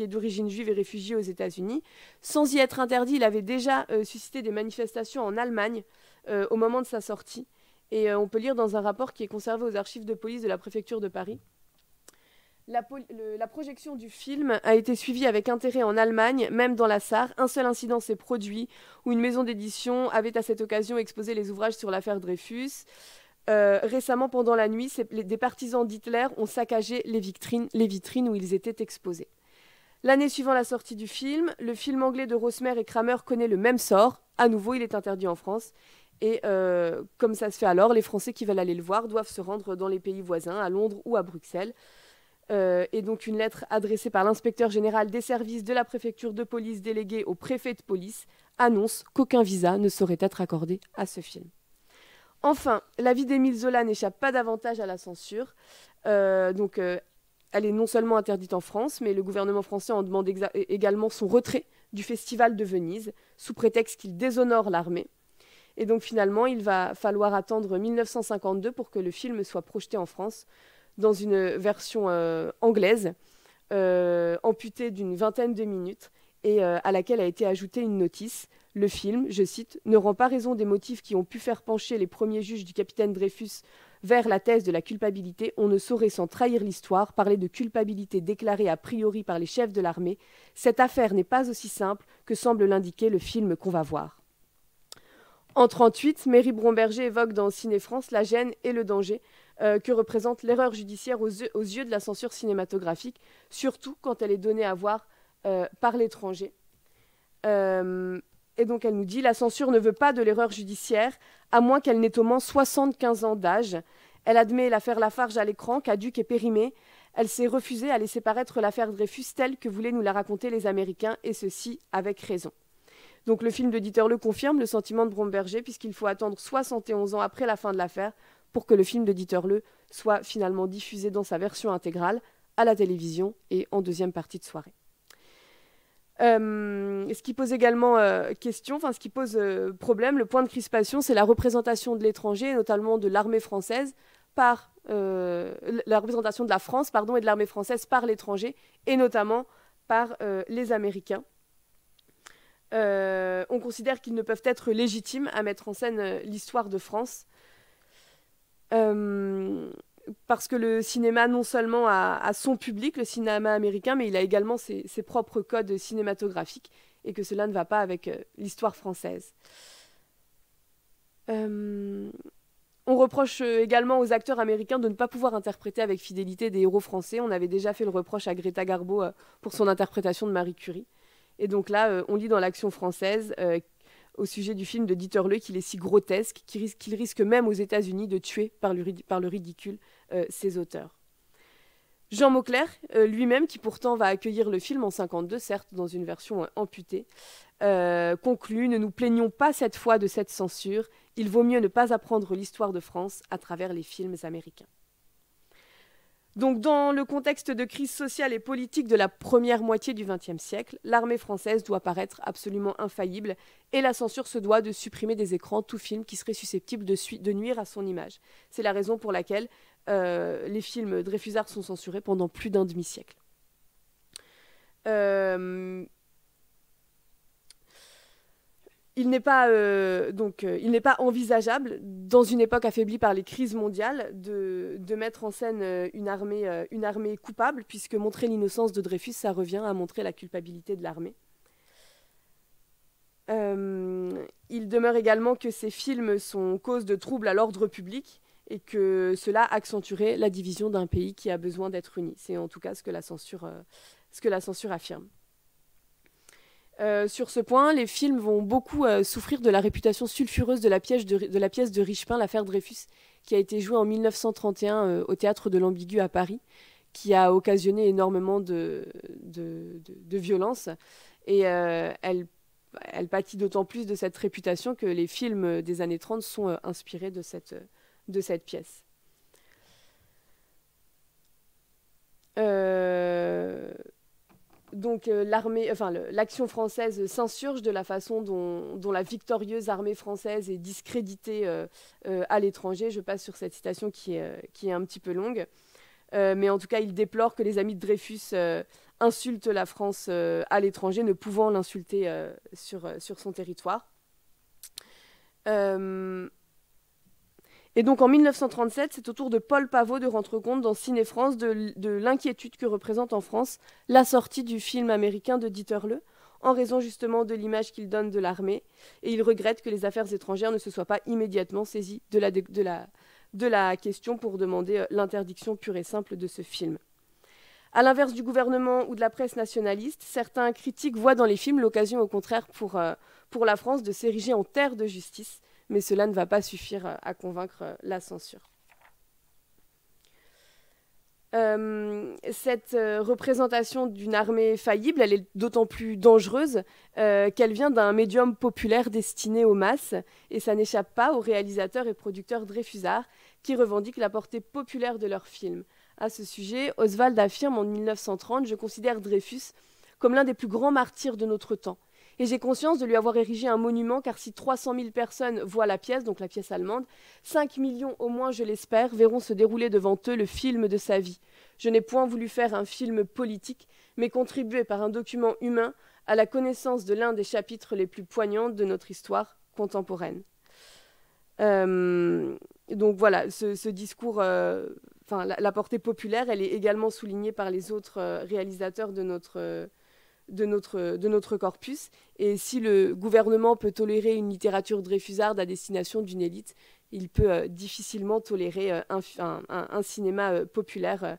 d'origine juive et réfugié aux États-Unis. Sans y être interdit, il avait déjà suscité des manifestations en Allemagne au moment de sa sortie. Et on peut lire dans un rapport qui est conservé aux archives de police de la préfecture de Paris. La projection du film a été suivie avec intérêt en Allemagne, même dans la Sarre. Un seul incident s'est produit où une maison d'édition avait à cette occasion exposé les ouvrages sur l'affaire Dreyfus. Récemment, pendant la nuit, des partisans d'Hitler ont saccagé les vitrines où ils étaient exposés. L'année suivant la sortie du film, le film anglais de Rosmer et Kramer connaît le même sort. À nouveau, il est interdit en France. Et comme ça se fait alors, les Français qui veulent aller le voir doivent se rendre dans les pays voisins, à Londres ou à Bruxelles. Et donc une lettre adressée par l'inspecteur général des services de la préfecture de police déléguée au préfet de police annonce qu'aucun visa ne saurait être accordé à ce film. Enfin, la vie d'Émile Zola n'échappe pas davantage à la censure. Elle est non seulement interdite en France, mais le gouvernement français en demande également son retrait du Festival de Venise, sous prétexte qu'il déshonore l'armée. Et donc finalement, il va falloir attendre 1952 pour que le film soit projeté en France, dans une version anglaise, amputée d'une vingtaine de minutes, et à laquelle a été ajoutée une notice. Le film, je cite, « ne rend pas raison des motifs qui ont pu faire pencher les premiers juges du capitaine Dreyfus vers la thèse de la culpabilité. On ne saurait, sans trahir l'histoire, parler de culpabilité déclarée a priori par les chefs de l'armée. Cette affaire n'est pas aussi simple que semble l'indiquer le film qu'on va voir. » En 1938, Mary Bromberger évoque dans Ciné France la gêne et le danger que représente l'erreur judiciaire aux yeux de la censure cinématographique, surtout quand elle est donnée à voir par l'étranger. Et donc elle nous dit « La censure ne veut pas de l'erreur judiciaire, à moins qu'elle n'ait au moins 75 ans d'âge. Elle admet l'affaire Lafarge à l'écran, caduque et périmée. Elle s'est refusée à laisser paraître l'affaire Dreyfus telle que voulaient nous la raconter les Américains, et ceci avec raison. Donc le film de Dieterle confirme le sentiment de Bromberger, puisqu'il faut attendre 71 ans après la fin de l'affaire pour que le film de Dieterle soit finalement diffusé dans sa version intégrale à la télévision et en deuxième partie de soirée. Ce qui pose également ce qui pose problème, le point de crispation, c'est la représentation de l'étranger, notamment de l'armée française, par la représentation de la France, et de l'armée française par l'étranger, et notamment par les Américains. On considère qu'ils ne peuvent être légitimes à mettre en scène l'histoire de France, parce que le cinéma non seulement a son public, le cinéma américain, mais il a également ses propres codes cinématographiques, et que cela ne va pas avec l'histoire française. On reproche également aux acteurs américains de ne pas pouvoir interpréter avec fidélité des héros français. On avait déjà fait le reproche à Greta Garbo pour son interprétation de Marie Curie. Et donc là, on lit dans l'Action française, au sujet du film de Dieterle, qu'il est si grotesque qu'il risque même aux États-Unis de tuer par le ridicule ses auteurs. Jean Mauclerc, lui-même, qui pourtant va accueillir le film en 1952, certes dans une version amputée, conclut « Ne nous plaignons pas cette fois de cette censure, il vaut mieux ne pas apprendre l'histoire de France à travers les films américains. » Donc, dans le contexte de crise sociale et politique de la première moitié du XXe siècle, l'armée française doit paraître absolument infaillible, et la censure se doit de supprimer des écrans tout film qui serait susceptible de nuire à son image. C'est la raison pour laquelle les films Dreyfusards sont censurés pendant plus d'un demi-siècle. Il n'est pas envisageable, dans une époque affaiblie par les crises mondiales, de mettre en scène une armée coupable, puisque montrer l'innocence de Dreyfus, ça revient à montrer la culpabilité de l'armée. Il demeure également que ces films sont cause de troubles à l'ordre public, et que cela accentuerait la division d'un pays qui a besoin d'être uni. C'est en tout cas ce que la censure affirme. Sur ce point, les films vont beaucoup souffrir de la réputation sulfureuse de la pièce de Richepin, l'affaire Dreyfus, qui a été jouée en 1931 au Théâtre de l'Ambigu à Paris, qui a occasionné énormément de violence. Et elle pâtit d'autant plus de cette réputation que les films des années 30 sont inspirés de cette pièce. Donc l'action française s'insurge de la façon dont la victorieuse armée française est discréditée à l'étranger. Je passe sur cette citation qui est un petit peu longue. Mais en tout cas, il déplore que les amis de Dreyfus insultent la France à l'étranger, ne pouvant l'insulter sur son territoire. Et donc en 1937, c'est au tour de Paul Pavot de rendre compte dans Ciné France de l'inquiétude que représente en France la sortie du film américain de Dieterle, en raison justement de l'image qu'il donne de l'armée. Et il regrette que les affaires étrangères ne se soient pas immédiatement saisies de la question pour demander l'interdiction pure et simple de ce film. À l'inverse du gouvernement ou de la presse nationaliste, certains critiques voient dans les films l'occasion au contraire pour la France de s'ériger en terre de justice, mais cela ne va pas suffire à convaincre la censure. Cette représentation d'une armée faillible, elle est d'autant plus dangereuse qu'elle vient d'un médium populaire destiné aux masses, et ça n'échappe pas aux réalisateurs et producteurs dreyfusards qui revendiquent la portée populaire de leurs films. À ce sujet, Oswald affirme en 1930 « Je considère Dreyfus comme l'un des plus grands martyrs de notre temps. Et j'ai conscience de lui avoir érigé un monument, car si 300 000 personnes voient la pièce, donc la pièce allemande, 5 millions au moins, je l'espère, verront se dérouler devant eux le film de sa vie. Je n'ai point voulu faire un film politique, mais contribuer par un document humain à la connaissance de l'un des chapitres les plus poignants de notre histoire contemporaine. » Donc voilà, ce discours, la portée populaire, elle est également soulignée par les autres réalisateurs de notre corpus. Et si le gouvernement peut tolérer une littérature dreyfusarde à destination d'une élite, il peut difficilement tolérer un cinéma populaire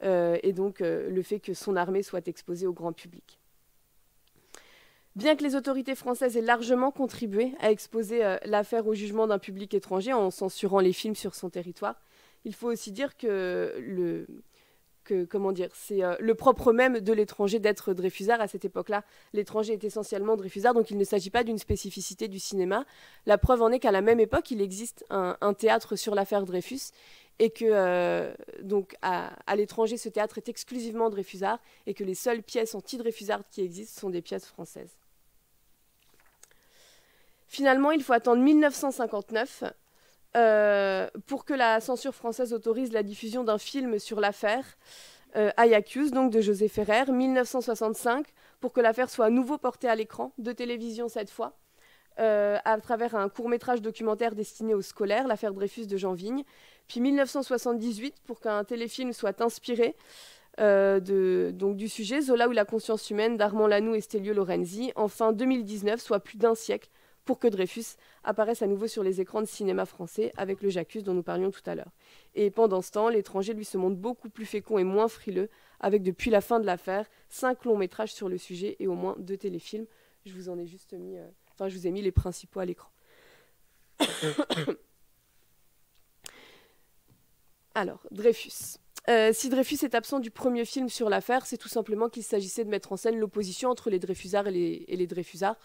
et donc le fait que son armée soit exposée au grand public. Bien que les autorités françaises aient largement contribué à exposer l'affaire au jugement d'un public étranger en censurant les films sur son territoire, Il faut aussi dire que c'est le propre même de l'étranger d'être dreyfusard. À cette époque-là, l'étranger est essentiellement dreyfusard, donc il ne s'agit pas d'une spécificité du cinéma. La preuve en est qu'à la même époque, il existe un théâtre sur l'affaire Dreyfus, et que donc à l'étranger, ce théâtre est exclusivement dreyfusard, et que les seules pièces anti-dreyfusardes qui existent sont des pièces françaises. Finalement, il faut attendre 1959 pour que la censure française autorise la diffusion d'un film sur l'affaire I Accuse, donc de José Ferrer. 1965 pour que l'affaire soit à nouveau portée à l'écran, de télévision cette fois, à travers un court-métrage documentaire destiné aux scolaires, l'affaire Dreyfus de Jean Vigne. Puis 1978 pour qu'un téléfilm soit inspiré donc du sujet, Zola ou la conscience humaine d'Armand Lanoux et Stelio Lorenzi. Enfin 2019, soit plus d'un siècle, pour que Dreyfus apparaisse à nouveau sur les écrans de cinéma français avec le J'accuse dont nous parlions tout à l'heure. Et pendant ce temps, l'étranger lui se montre beaucoup plus fécond et moins frileux, avec depuis la fin de l'affaire 5 longs métrages sur le sujet et au moins 2 téléfilms. Je vous en ai juste mis, je vous ai mis les principaux à l'écran. Alors, Dreyfus. Si Dreyfus est absent du premier film sur l'affaire, c'est tout simplement qu'il s'agissait de mettre en scène l'opposition entre les Dreyfusards et les Dreyfusards.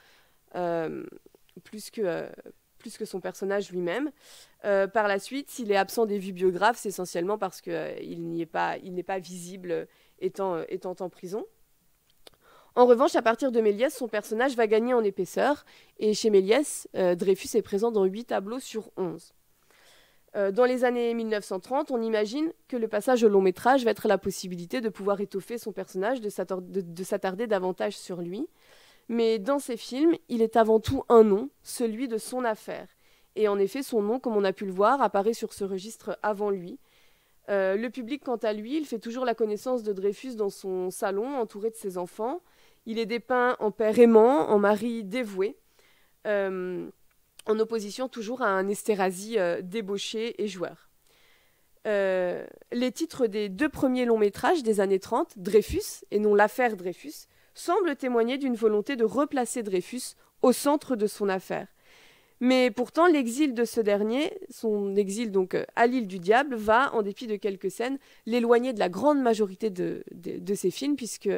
Plus que son personnage lui-même. Par la suite, s'il est absent des vues biographes, c'est essentiellement parce qu'il n'est pas visible étant en prison. En revanche, à partir de Méliès, son personnage va gagner en épaisseur, et chez Méliès, Dreyfus est présent dans 8 tableaux sur 11. Dans les années 1930, on imagine que le passage au long métrage va être la possibilité de pouvoir étoffer son personnage, de s'attarder davantage sur lui. Mais dans ces films, il est avant tout un nom, celui de son affaire. Et en effet, son nom, comme on a pu le voir, apparaît sur ce registre avant lui. Le public, quant à lui, il fait toujours la connaissance de Dreyfus dans son salon, entouré de ses enfants. Il est dépeint en père aimant, en mari dévoué, en opposition toujours à un Esterhazy débauché et joueur. Les titres des 2 premiers longs métrages des années 30, Dreyfus, et non l'affaire Dreyfus, semble témoigner d'une volonté de replacer Dreyfus au centre de son affaire. Mais pourtant, l'exil de ce dernier, son exil donc à l'île du Diable, va, en dépit de quelques scènes, l'éloigner de la grande majorité de ses films, puisque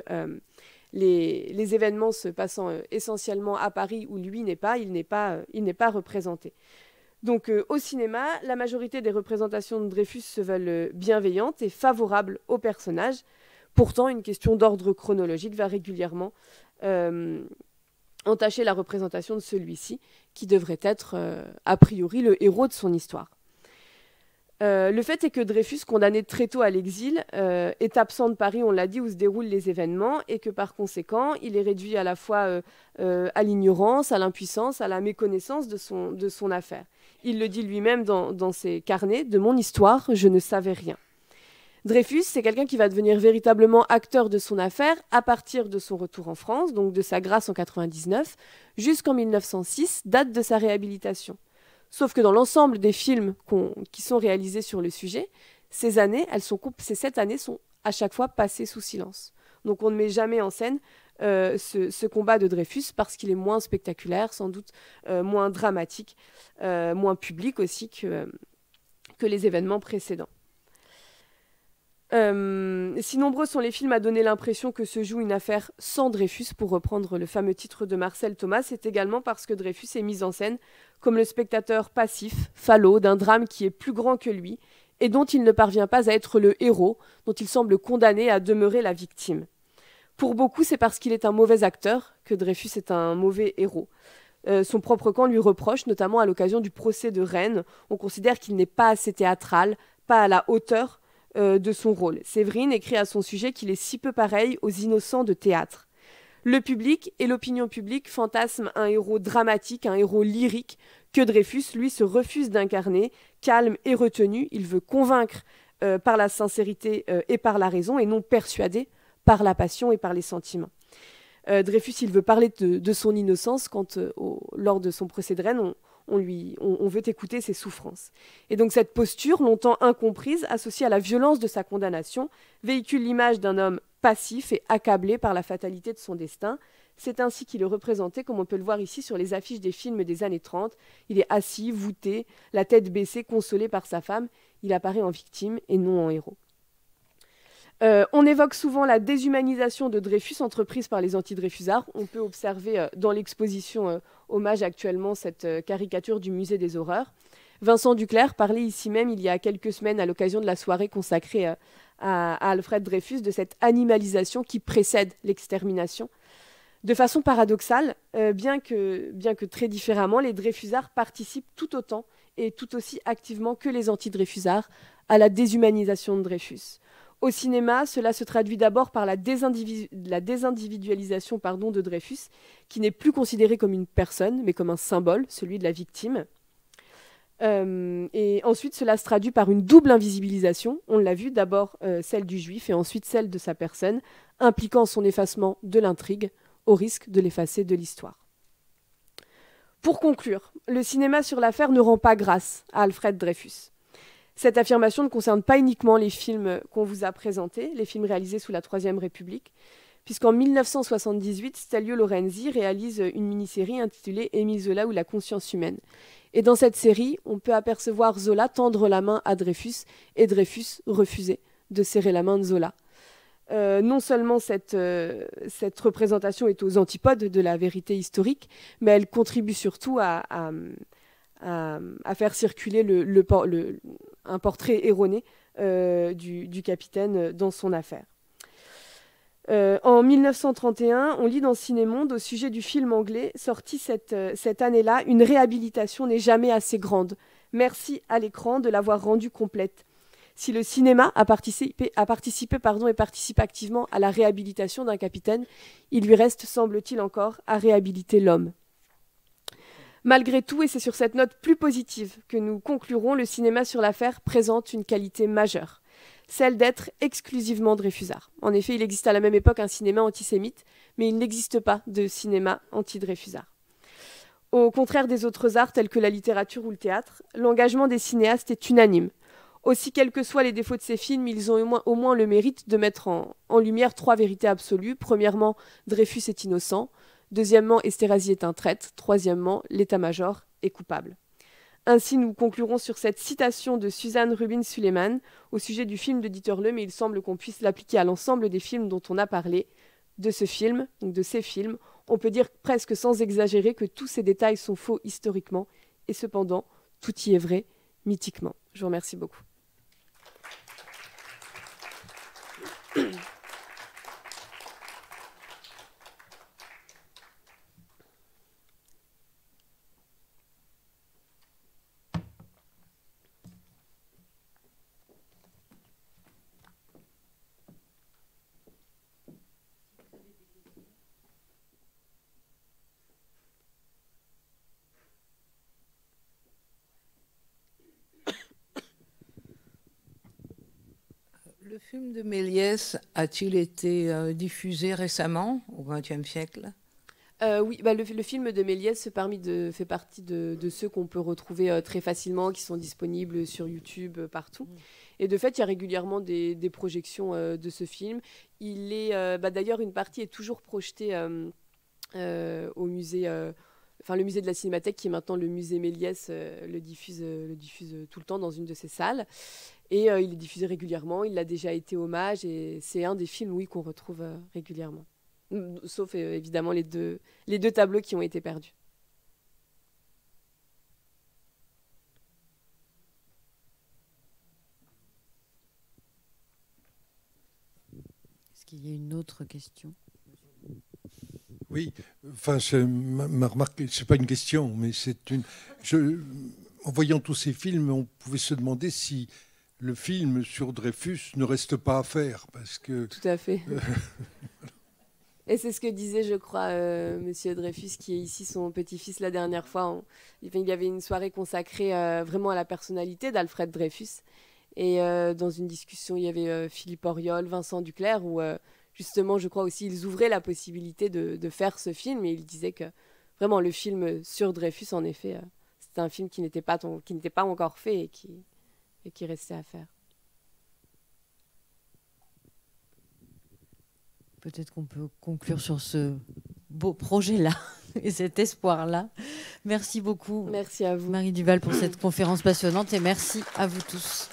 les événements se passant essentiellement à Paris, où lui n'est pas, il n'est pas représenté. Donc au cinéma, la majorité des représentations de Dreyfus se veulent bienveillantes et favorables au personnage. Pourtant, une question d'ordre chronologique va régulièrement entacher la représentation de celui-ci, qui devrait être, a priori, le héros de son histoire. Le fait est que Dreyfus, condamné très tôt à l'exil, est absent de Paris, on l'a dit, où se déroulent les événements, et que par conséquent, il est réduit à la fois à l'ignorance, à l'impuissance, à la méconnaissance de son affaire. Il le dit lui-même dans ses carnets, « De mon histoire, je ne savais rien ». Dreyfus, c'est quelqu'un qui va devenir véritablement acteur de son affaire à partir de son retour en France, donc de sa grâce en 99, jusqu'en 1906, date de sa réhabilitation. Sauf que dans l'ensemble des films qui sont réalisés sur le sujet, ces 7 années sont à chaque fois passées sous silence. Donc on ne met jamais en scène ce combat de Dreyfus parce qu'il est moins spectaculaire, sans doute moins dramatique, moins public aussi que les événements précédents. Si nombreux sont les films à donner l'impression que se joue une affaire sans Dreyfus, pour reprendre le fameux titre de Marcel Thomas, c'est également parce que Dreyfus est mis en scène comme le spectateur passif, falot, d'un drame qui est plus grand que lui et dont il ne parvient pas à être le héros, dont il semble condamné à demeurer la victime. Pour beaucoup, c'est parce qu'il est un mauvais acteur que Dreyfus est un mauvais héros. Son propre camp lui reproche, notamment à l'occasion du procès de Rennes, on considère qu'il n'est pas assez théâtral, pas à la hauteur de son rôle. Séverine écrit à son sujet qu'il est si peu pareil aux innocents de théâtre. Le public et l'opinion publique fantasment un héros dramatique, un héros lyrique, que Dreyfus, lui, se refuse d'incarner. Calme et retenu, il veut convaincre par la sincérité et par la raison, et non persuader par la passion et par les sentiments. Dreyfus, il veut parler de son innocence quand, lors de son procès de Rennes, on veut écouter ses souffrances. Et donc cette posture, longtemps incomprise, associée à la violence de sa condamnation, véhicule l'image d'un homme passif et accablé par la fatalité de son destin. C'est ainsi qu'il est représenté, comme on peut le voir ici sur les affiches des films des années 30. Il est assis, voûté, la tête baissée, consolé par sa femme. il apparaît en victime et non en héros. On évoque souvent la déshumanisation de Dreyfus entreprise par les anti-Dreyfusards. On peut observer dans l'exposition hommage actuellement cette caricature du musée des horreurs. Vincent Duclerc parlait ici même il y a quelques semaines à l'occasion de la soirée consacrée à Alfred Dreyfus de cette animalisation qui précède l'extermination. De façon paradoxale, bien que très différemment, les Dreyfusards participent tout autant et tout aussi activement que les anti-Dreyfusards à la déshumanisation de Dreyfus. Au cinéma, cela se traduit d'abord par la désindividualisation de Dreyfus, qui n'est plus considéré comme une personne, mais comme un symbole, celui de la victime. Et ensuite, cela se traduit par une double invisibilisation. On l'a vu, d'abord celle du juif et ensuite celle de sa personne, impliquant son effacement de l'intrigue, au risque de l'effacer de l'histoire. Pour conclure, le cinéma sur l'affaire ne rend pas grâce à Alfred Dreyfus. Cette affirmation ne concerne pas uniquement les films qu'on vous a présentés, les films réalisés sous la Troisième République, puisqu'en 1978, Stelio Lorenzi réalise une mini-série intitulée « Émile Zola ou la conscience humaine ». Et dans cette série, on peut apercevoir Zola tendre la main à Dreyfus et Dreyfus refuser de serrer la main de Zola. Non seulement cette représentation est aux antipodes de la vérité historique, mais elle contribue surtout à faire circuler un portrait erroné du capitaine dans son affaire. En 1931, on lit dans Ciné-Monde au sujet du film anglais sorti cette année-là, « Une réhabilitation n'est jamais assez grande. Merci à l'écran de l'avoir rendue complète. » Si le cinéma a participé et participe activement à la réhabilitation d'un capitaine, il lui reste, semble-t-il encore, à réhabiliter l'homme. Malgré tout, et c'est sur cette note plus positive que nous conclurons, le cinéma sur l'affaire présente une qualité majeure, celle d'être exclusivement Dreyfusard. En effet, il existe à la même époque un cinéma antisémite, mais il n'existe pas de cinéma anti-Dreyfusard. Au contraire des autres arts tels que la littérature ou le théâtre, l'engagement des cinéastes est unanime. Aussi, quels que soient les défauts de ces films, ils ont au moins le mérite de mettre en lumière trois vérités absolues. Premièrement, Dreyfus est innocent. Deuxièmement, Esterhazy est un traître. Troisièmement, l'état-major est coupable. Ainsi, nous conclurons sur cette citation de Suzanne Rubin-Suleiman au sujet du film de Dieterle, mais il semble qu'on puisse l'appliquer à l'ensemble des films dont on a parlé. De ce film, donc de ces films, on peut dire presque sans exagérer que tous ces détails sont faux historiquement, et cependant, tout y est vrai mythiquement. Je vous remercie beaucoup. Le film de Méliès a-t-il été diffusé récemment, au XXe siècle ? Oui, le film de Méliès fait partie de ceux qu'on peut retrouver très facilement, qui sont disponibles sur YouTube partout. Et de fait, il y a régulièrement des projections de ce film. D'ailleurs, une partie est toujours projetée au musée... le musée de la Cinémathèque, qui est maintenant le musée Méliès, le diffuse tout le temps dans une de ses salles. Et il est diffusé régulièrement, il a déjà été hommage, et c'est un des films, oui, qu'on retrouve régulièrement. Sauf évidemment les deux tableaux qui ont été perdus. Est-ce qu'il y a une autre question ? Oui, enfin, ma remarque, c'est pas une question, mais c'est une. En voyant tous ces films, on pouvait se demander si le film sur Dreyfus ne reste pas à faire, parce que. Tout à fait. Et c'est ce que disait, je crois, Monsieur Dreyfus, qui est ici son petit-fils la dernière fois. Il y avait une soirée consacrée vraiment à la personnalité d'Alfred Dreyfus. Et dans une discussion, il y avait Philippe Auriol, Vincent Duclerc, où justement, je crois aussi, ils ouvraient la possibilité de faire ce film. Et ils disaient que vraiment, le film sur Dreyfus, en effet, c'était un film qui n'était pas encore fait et qui restait à faire. Peut-être qu'on peut conclure sur ce beau projet-là et cet espoir-là. Merci beaucoup. Merci à vous. Marie Duval, pour cette conférence passionnante, et merci à vous tous.